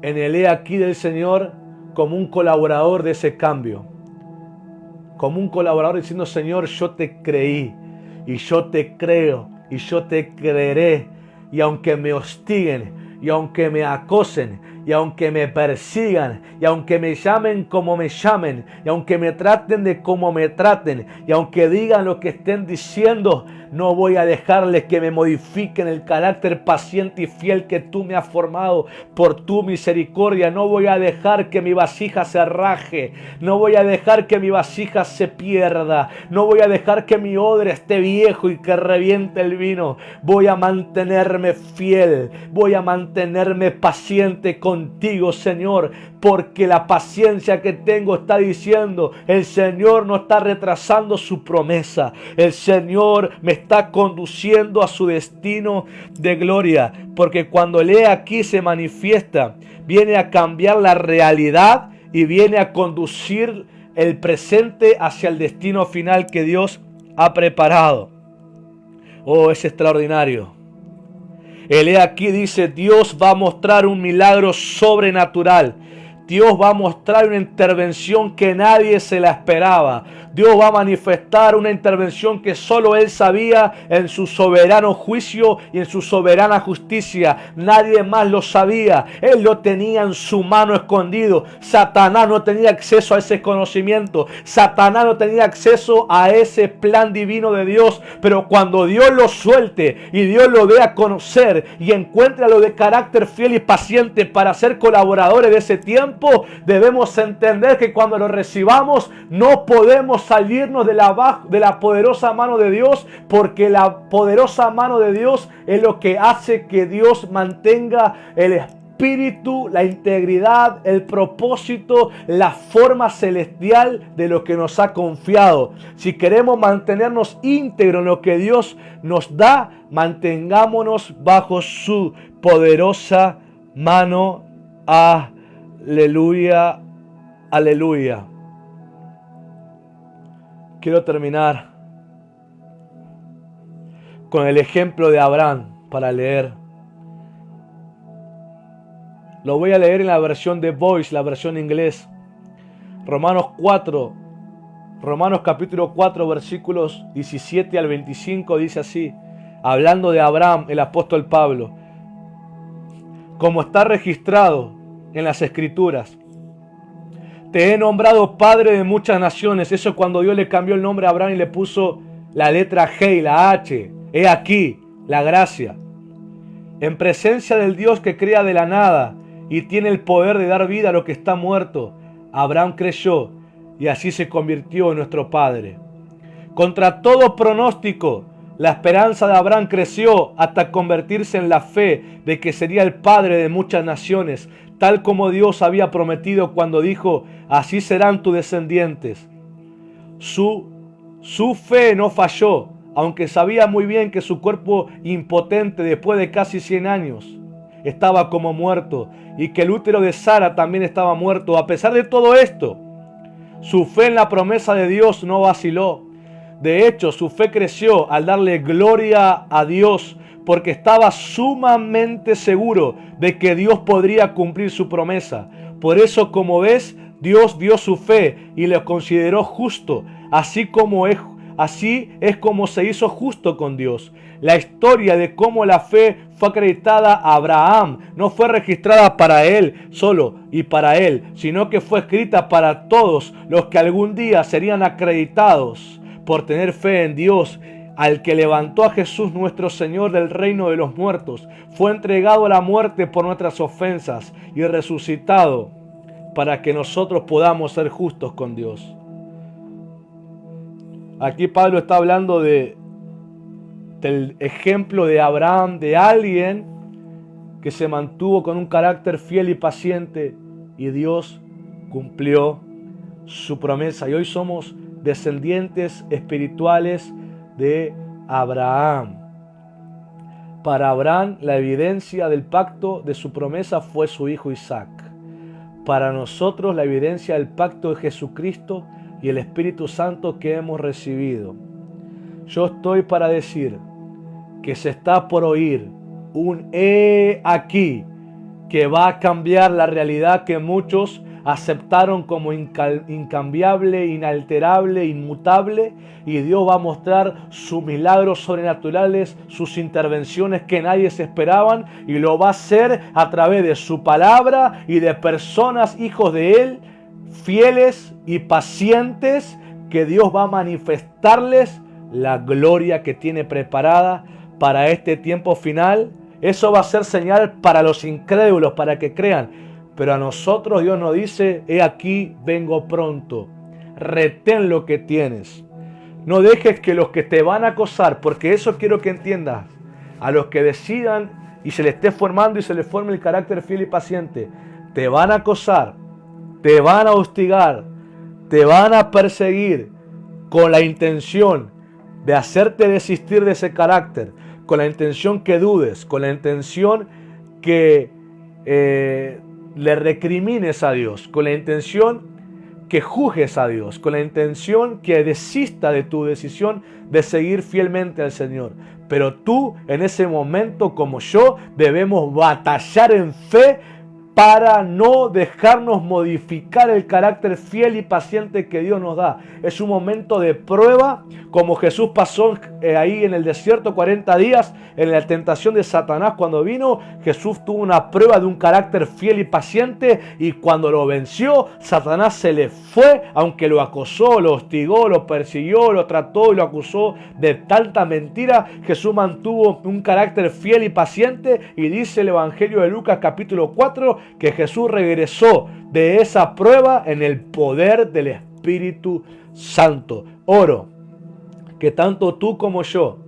en el he aquí del Señor como un colaborador de ese cambio. Como un colaborador diciendo, Señor, yo te creí y yo te creo y yo te creeré. Y aunque me hostiguen y aunque me acosen y aunque me persigan y aunque me llamen como me llamen y aunque me traten de como me traten y aunque digan lo que estén diciendo, no voy a dejarles que me modifiquen el carácter paciente y fiel que tú me has formado por tu misericordia. No voy a dejar que mi vasija se raje. No voy a dejar que mi vasija se pierda. No voy a dejar que mi odre esté viejo y que reviente el vino. Voy a mantenerme fiel. Voy a mantenerme paciente contigo, Señor, porque la paciencia que tengo está diciendo, el Señor no está retrasando su promesa. El Señor me está conduciendo a su destino de gloria, porque cuando el he aquí se manifiesta, viene a cambiar la realidad y viene a conducir el presente hacia el destino final que Dios ha preparado. Oh, es extraordinario. El he aquí dice, Dios va a mostrar un milagro sobrenatural. Dios va a mostrar una intervención que nadie se la esperaba. Dios va a manifestar una intervención que solo Él sabía en su soberano juicio y en su soberana justicia. Nadie más lo sabía. Él lo tenía en su mano escondido. Satanás no tenía acceso a ese conocimiento. Satanás no tenía acceso a ese plan divino de Dios. Pero cuando Dios lo suelte y Dios lo dé a conocer y encuentre a los de carácter fiel y paciente para ser colaboradores de ese tiempo, debemos entender que cuando lo recibamos no podemos salirnos de la poderosa mano de Dios, porque la poderosa mano de Dios es lo que hace que Dios mantenga el espíritu, la integridad, el propósito, la forma celestial de lo que nos ha confiado. Si queremos mantenernos íntegros en lo que Dios nos da, mantengámonos bajo su poderosa mano. Aleluya, aleluya. Quiero terminar con el ejemplo de Abraham para leer. Lo voy a leer en la versión de Voice, la versión inglés. Romanos capítulo 4, versículos 17 al 25 dice así, hablando de Abraham, el apóstol Pablo. Como está registrado en las Escrituras, Te he nombrado padre de muchas naciones. Eso es cuando Dios le cambió el nombre a Abraham y le puso la letra G y la H. He aquí la gracia. En presencia del Dios que crea de la nada y tiene el poder de dar vida a lo que está muerto, Abraham creyó y así se convirtió en nuestro padre. Contra todo pronóstico, la esperanza de Abraham creció hasta convertirse en la fe de que sería el padre de muchas naciones, tal como Dios había prometido cuando dijo, así serán tus descendientes. Su fe no falló, aunque sabía muy bien que su cuerpo impotente después de casi 100 años estaba como muerto y que el útero de Sara también estaba muerto. A pesar de todo esto, su fe en la promesa de Dios no vaciló. De hecho, su fe creció al darle gloria a Dios porque estaba sumamente seguro de que Dios podría cumplir su promesa. Por eso, como ves, Dios vio su fe y le consideró justo, así es como se hizo justo con Dios. La historia de cómo la fe fue acreditada a Abraham no fue registrada para él solo y para él, sino que fue escrita para todos los que algún día serían acreditados por tener fe en Dios, al que levantó a Jesús nuestro Señor del reino de los muertos. Fue entregado a la muerte por nuestras ofensas y resucitado para que nosotros podamos ser justos con Dios. Aquí Pablo está hablando del ejemplo de Abraham, de alguien que se mantuvo con un carácter fiel y paciente y Dios cumplió su promesa. Y hoy somos descendientes espirituales de Abraham. Para Abraham la evidencia del pacto de su promesa fue su hijo Isaac. Para nosotros la evidencia del pacto de Jesucristo y el Espíritu Santo que hemos recibido. Yo estoy para decir que se está por oír un he aquí que va a cambiar la realidad que muchos aceptaron como incambiable, inalterable, inmutable, y Dios va a mostrar sus milagros sobrenaturales, sus intervenciones que nadie se esperaban, y lo va a hacer a través de su palabra y de personas, hijos de Él, fieles y pacientes, que Dios va a manifestarles la gloria que tiene preparada para este tiempo final. Eso va a ser señal para los incrédulos, para que crean. Pero a nosotros Dios nos dice, he aquí, vengo pronto. Retén lo que tienes. No dejes que los que te van a acosar, porque eso quiero que entiendas, a los que decidan y se les esté formando y se les forme el carácter fiel y paciente, te van a acosar, te van a hostigar, te van a perseguir con la intención de hacerte desistir de ese carácter, con la intención que dudes, con la intención que le recrimines a Dios, con la intención que juzgues a Dios, con la intención que desista de tu decisión de seguir fielmente al Señor. Pero tú, en ese momento, como yo, debemos batallar en fe para no dejarnos modificar el carácter fiel y paciente que Dios nos da. Es un momento de prueba, como Jesús pasó ahí en el desierto 40 días, en la tentación de Satanás. Cuando vino, Jesús tuvo una prueba de un carácter fiel y paciente, y cuando lo venció, Satanás se le fue, aunque lo acosó, lo hostigó, lo persiguió, lo trató y lo acusó de tanta mentira. Jesús mantuvo un carácter fiel y paciente, y dice el Evangelio de Lucas capítulo 4, que Jesús regresó de esa prueba en el poder del Espíritu Santo. Oro que tanto tú como yo,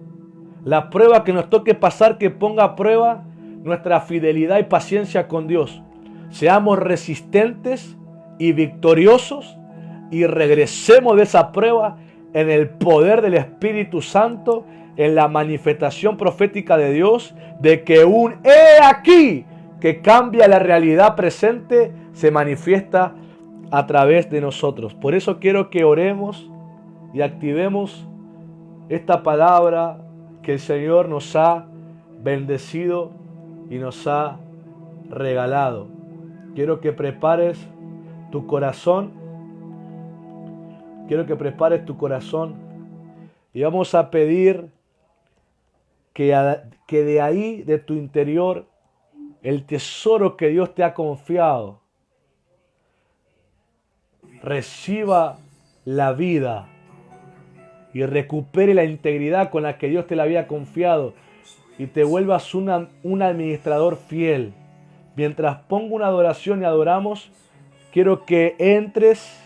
la prueba que nos toque pasar, que ponga a prueba nuestra fidelidad y paciencia con Dios, seamos resistentes y victoriosos, y regresemos de esa prueba en el poder del Espíritu Santo, en la manifestación profética de Dios, de que un he aquí que cambia la realidad presente se manifiesta a través de nosotros. Por eso quiero que oremos y activemos esta palabra que el Señor nos ha bendecido y nos ha regalado. Quiero que prepares tu corazón. Quiero que prepares tu corazón y vamos a pedir que de ahí, de tu interior, el tesoro que Dios te ha confiado, reciba la vida y recupere la integridad con la que Dios te la había confiado y te vuelvas un administrador fiel. Mientras pongo una adoración y adoramos, quiero que entres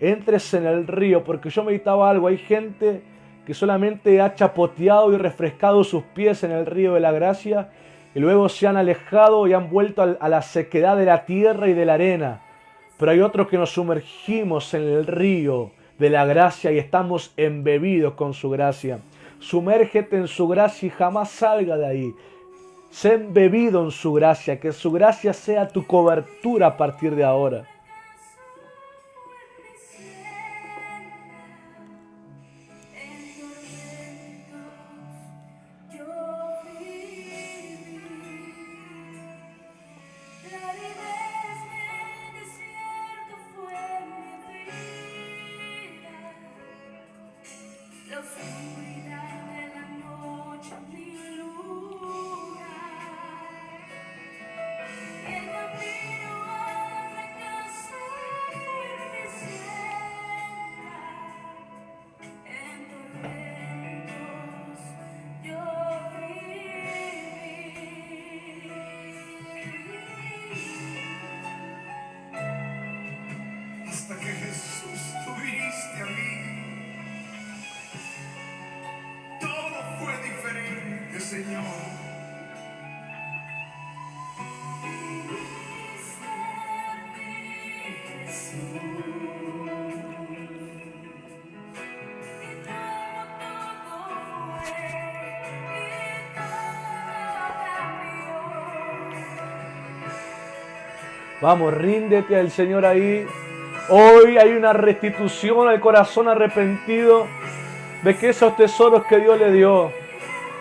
en el río, porque yo meditaba algo. Hay gente que solamente ha chapoteado y refrescado sus pies en el río de la gracia y luego se han alejado y han vuelto a la sequedad de la tierra y de la arena. Pero hay otros que nos sumergimos en el río de la gracia y estamos embebidos con su gracia. Sumérgete en su gracia y jamás salga de ahí. Sé embebido en su gracia, que su gracia sea tu cobertura a partir de ahora. La oscuridad de la noche mi lugar, el camino a la casa firme siembra, en tormentos yo viví, hasta que Jesús tú viniste a mí. Todo fue diferente, Señor. Viniste a mí, Jesús, y todo fue, y todo cambió. Vamos, ríndete al Señor ahí. Hoy hay una restitución al corazón arrepentido de que esos tesoros que Dios le dio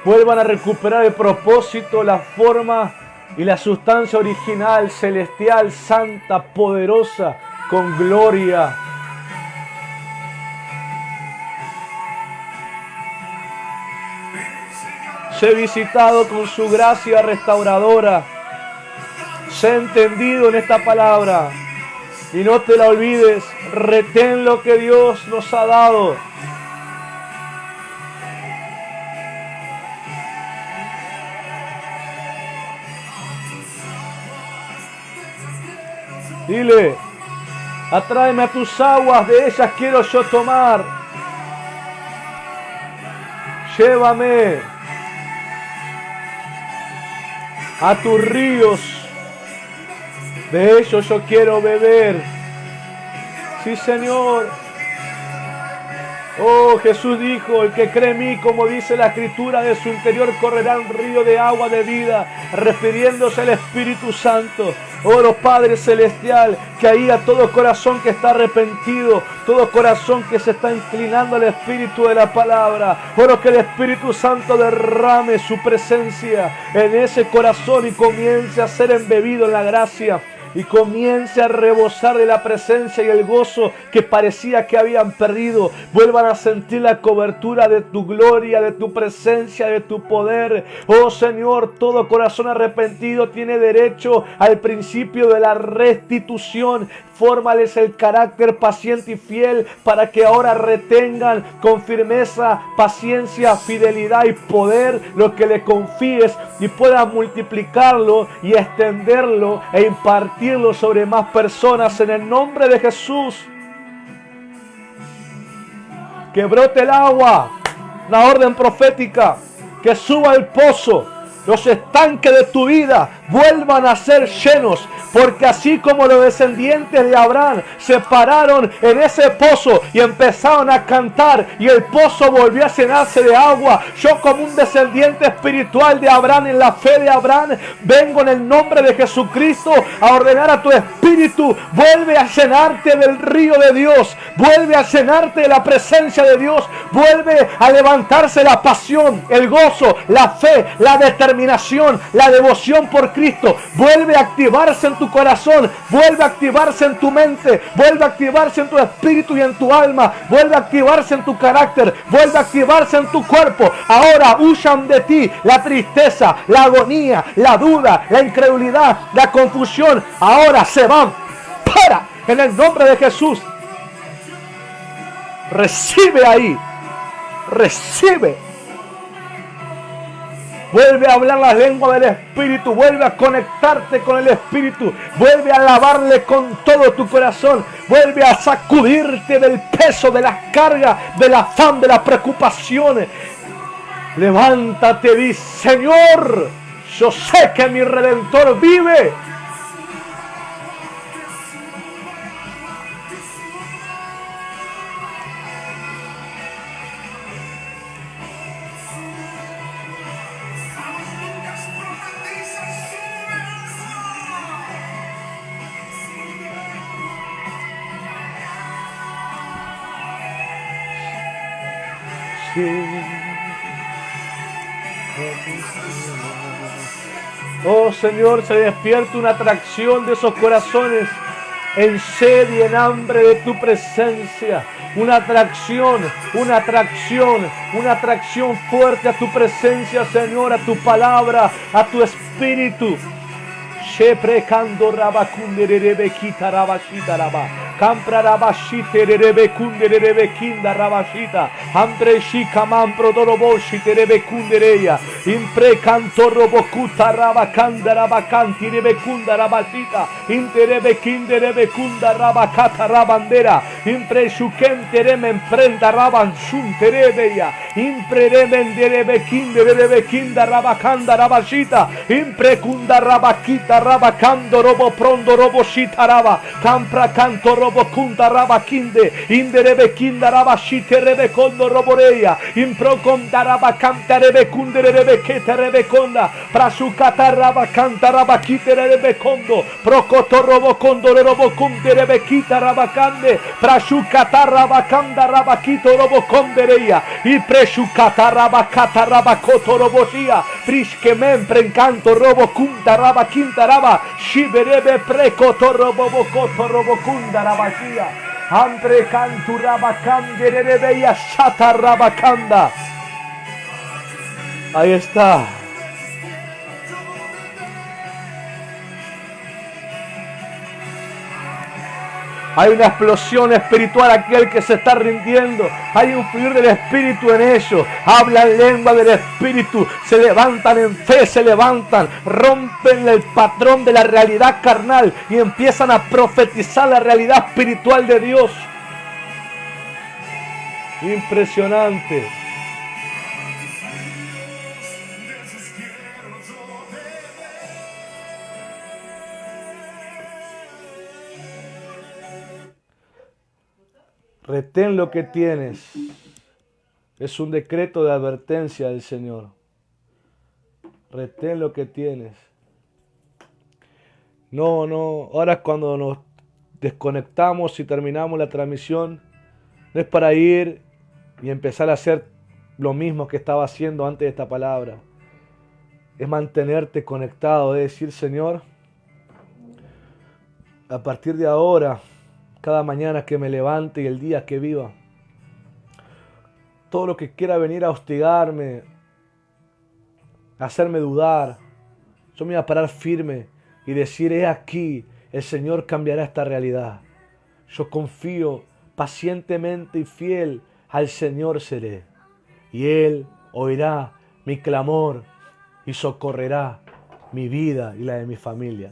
vuelvan a recuperar el propósito, la forma y la sustancia original, celestial, santa, poderosa, con gloria. Sé visitado con su gracia restauradora. Sé entendido en esta palabra. Y no te la olvides, retén lo que Dios nos ha dado. Dile, atráeme a tus aguas, de ellas quiero yo tomar. Llévame a tus ríos, de ellos yo quiero beber. Sí, Señor. Oh, Jesús dijo, el que cree en mí, como dice la Escritura, de su interior correrá un río de agua de vida, refiriéndose al Espíritu Santo. Oro, Padre Celestial, que ahí a todo corazón que está arrepentido, todo corazón que se está inclinando al Espíritu de la palabra, oro que el Espíritu Santo derrame su presencia en ese corazón y comience a ser embebido en la gracia. Y comience a rebosar de la presencia y el gozo que parecía que habían perdido. Vuelvan a sentir la cobertura de tu gloria, de tu presencia, de tu poder. Oh Señor, todo corazón arrepentido tiene derecho al principio de la restitución. Fórmales el carácter paciente y fiel para que ahora retengan con firmeza, paciencia, fidelidad y poder lo que le confíes y puedan multiplicarlo y extenderlo e impartirlo sobre más personas en el nombre de Jesús. Que brote el agua, la orden profética, que suba el pozo. Los estanques de tu vida vuelvan a ser llenos, porque así como los descendientes de Abraham se pararon en ese pozo y empezaron a cantar y el pozo volvió a llenarse de agua, yo como un descendiente espiritual de Abraham, en la fe de Abraham, vengo en el nombre de Jesucristo a ordenar a tu espíritu, vuelve a llenarte del río de Dios, vuelve a llenarte de la presencia de Dios, vuelve a levantarse la pasión, el gozo, la fe, la determinación, la devoción por Cristo, vuelve a activarse en tu corazón, vuelve a activarse en tu mente, vuelve a activarse en tu espíritu y en tu alma, vuelve a activarse en tu carácter, vuelve a activarse en tu cuerpo. Ahora huyan de ti la tristeza, la agonía, la duda, la incredulidad, la confusión. Ahora se van para En el nombre de Jesús. Recibe ahí. Recibe. Vuelve a hablar la lengua del Espíritu. Vuelve a conectarte con el Espíritu. Vuelve a alabarle con todo tu corazón. Vuelve a sacudirte del peso, de las cargas, del afán, de las preocupaciones. Levántate, di: Señor, yo sé que mi Redentor vive. Oh Señor, se despierta una atracción de esos corazones en sed y en hambre de tu presencia. Una atracción fuerte a tu presencia, Señor, a tu palabra, a tu espíritu. Sheprekando rabakunderebe kita rabashita raba. Kampra rabashite rebe kunderebe kinda rabashita. Ambre shikaman prodoroboshi terebe kundereya. Impre canto robokuta rabakanda rabakanti rebe kunda rabashita. Interebe kinderebe kunda rabakata rabandera. Impre shukente remen prenda raban shunterebeya. Impre remen derebe kinda rabakanda rabashita. Impre kunda rabakita rabakando robo prondo robo shitaraba. Campra canto robo kunda rabakinde. Inderebe kinda rabashite rebe kondo roboreya. Impro konda rabakanta rebe kunde rebe kete rebe konda. Prasukata rabakanta rabakite rebe kondo. Prokoto robo kondo robo kunde rebe kita rabakande. Prasukata rabakanda rabakito robo kondereya. Y presukata rabakata rabakoto robo shia. Prishkemen prencanto robo kunta rabakinta raba. Shiberebe prekoto robo bokoto robo kunda rabashia. Andre cantu rabakande rebeya shata rabakanda. Ahí está. Hay una explosión espiritual aquel que se está rindiendo. Hay un fluir del Espíritu en ellos. Hablan lengua del Espíritu. Se levantan en fe, se levantan. Rompen el patrón de la realidad carnal y empiezan a profetizar la realidad espiritual de Dios. Impresionante. Retén lo que tienes. Es un decreto de advertencia del Señor. Retén lo que tienes. No. Ahora cuando nos desconectamos y terminamos la transmisión, no es para ir y empezar a hacer lo mismo que estaba haciendo antes de esta palabra. Es mantenerte conectado, es decir, Señor, a partir de ahora, cada mañana que me levante y el día que viva, todo lo que quiera venir a hostigarme, a hacerme dudar, yo me voy a parar firme y decir: he aquí, el Señor cambiará esta realidad. Yo confío pacientemente y fiel al Señor seré, y Él oirá mi clamor y socorrerá mi vida y la de mi familia.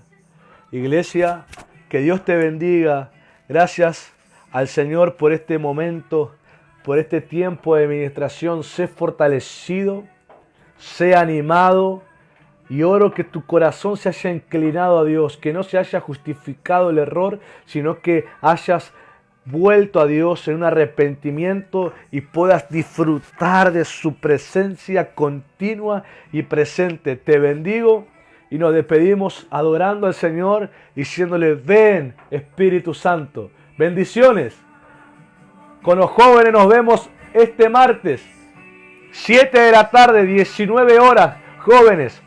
Iglesia, que Dios te bendiga. Gracias al Señor por este momento, por este tiempo de administración. Sé fortalecido, sé animado y oro que tu corazón se haya inclinado a Dios, que no se haya justificado el error, sino que hayas vuelto a Dios en un arrepentimiento y puedas disfrutar de su presencia continua y presente. Te bendigo. Y nos despedimos adorando al Señor, diciéndole: ven, Espíritu Santo. Bendiciones. Con los jóvenes nos vemos este martes, 7 de la tarde, 19 horas, jóvenes.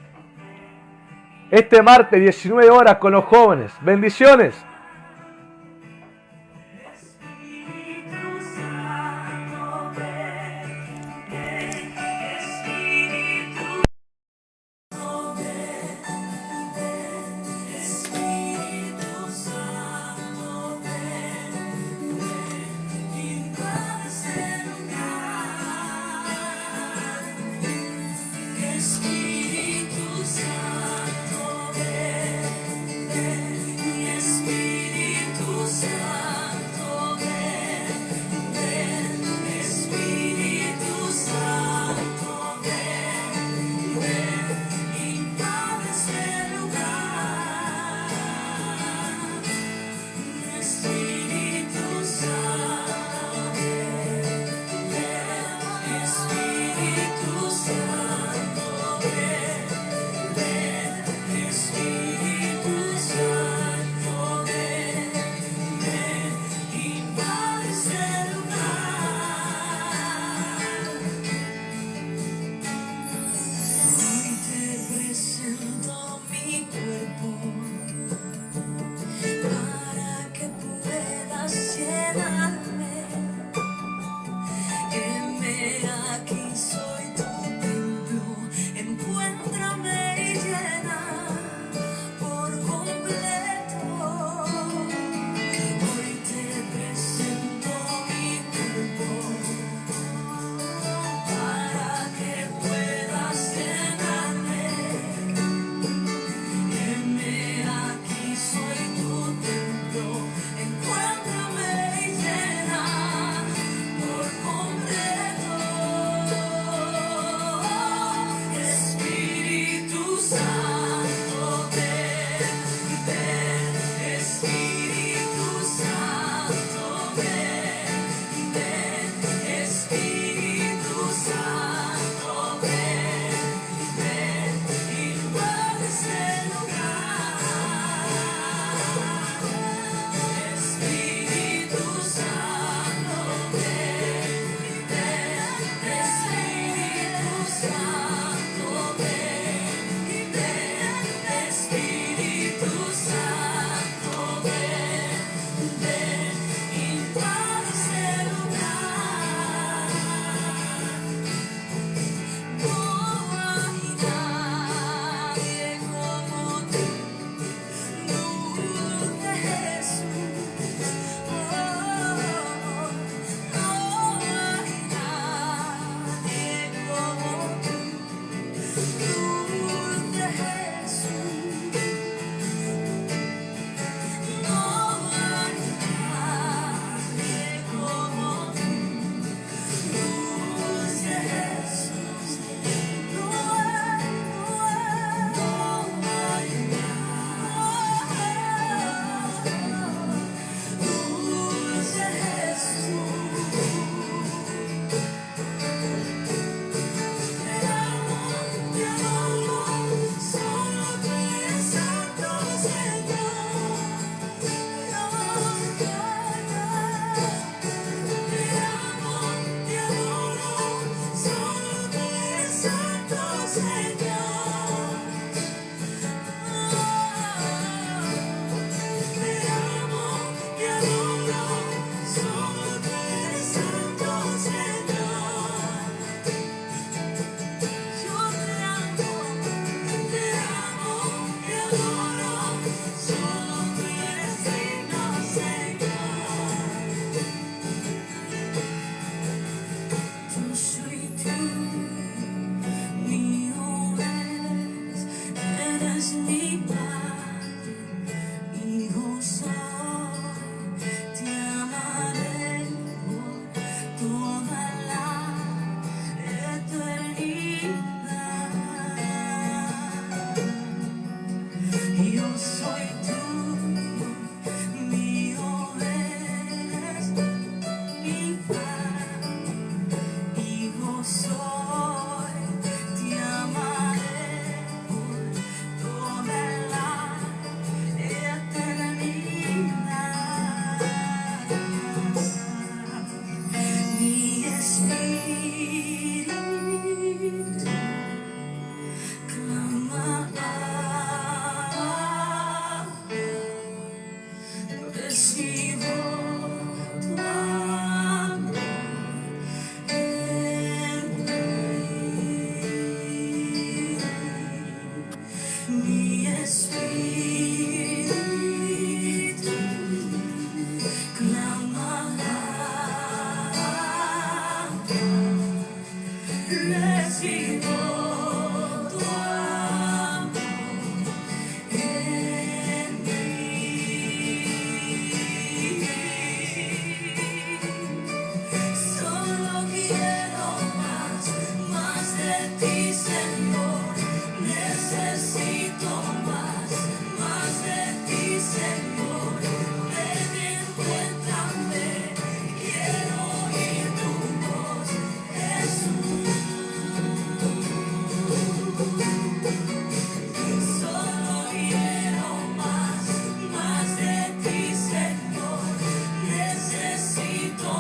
Este martes, 19 horas con los jóvenes. Bendiciones. Santo, ven, Espíritu Santo, ven, invade este lugar. No hay nadie como tú, luz de Jesús. No hay nadie como tú, luz de Jesús. No hay nadie como tú, luz de Jesús. No hay luz de Yo soy tú, mío eres mi Padre, Hijo soy, te amaré por toda la eternidad. Yo soy tú, mío eres mi Padre, Hijo soy, te amaré por toda la eternidad. Mi espíritu clama, recibo tu amor en mí. Mi espíritu clama, recibo tu amor en mí. Solo quiero más de ti, Señor. Necesito más de ti, Señor. Ven, encuéntrame, quiero oír tu voz, Jesús. Solo quiero más de ti, Señor. Necesito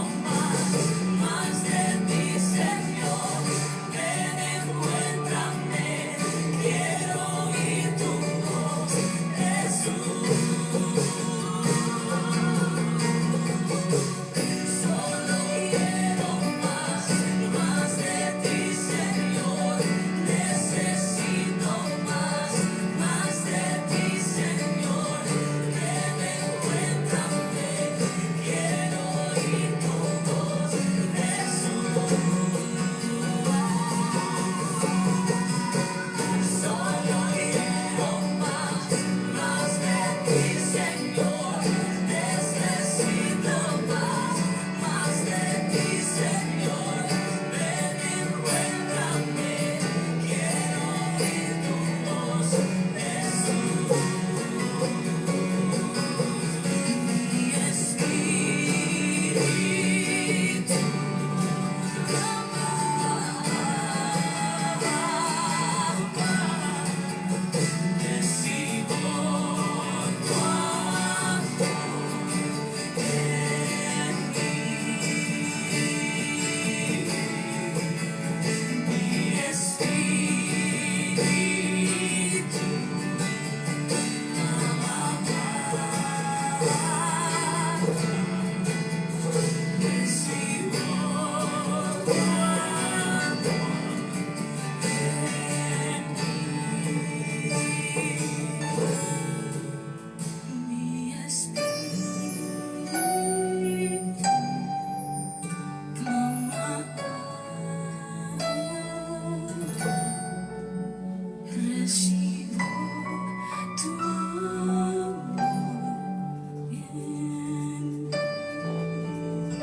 más de ti, Señor. Ven, encuéntrame. Tu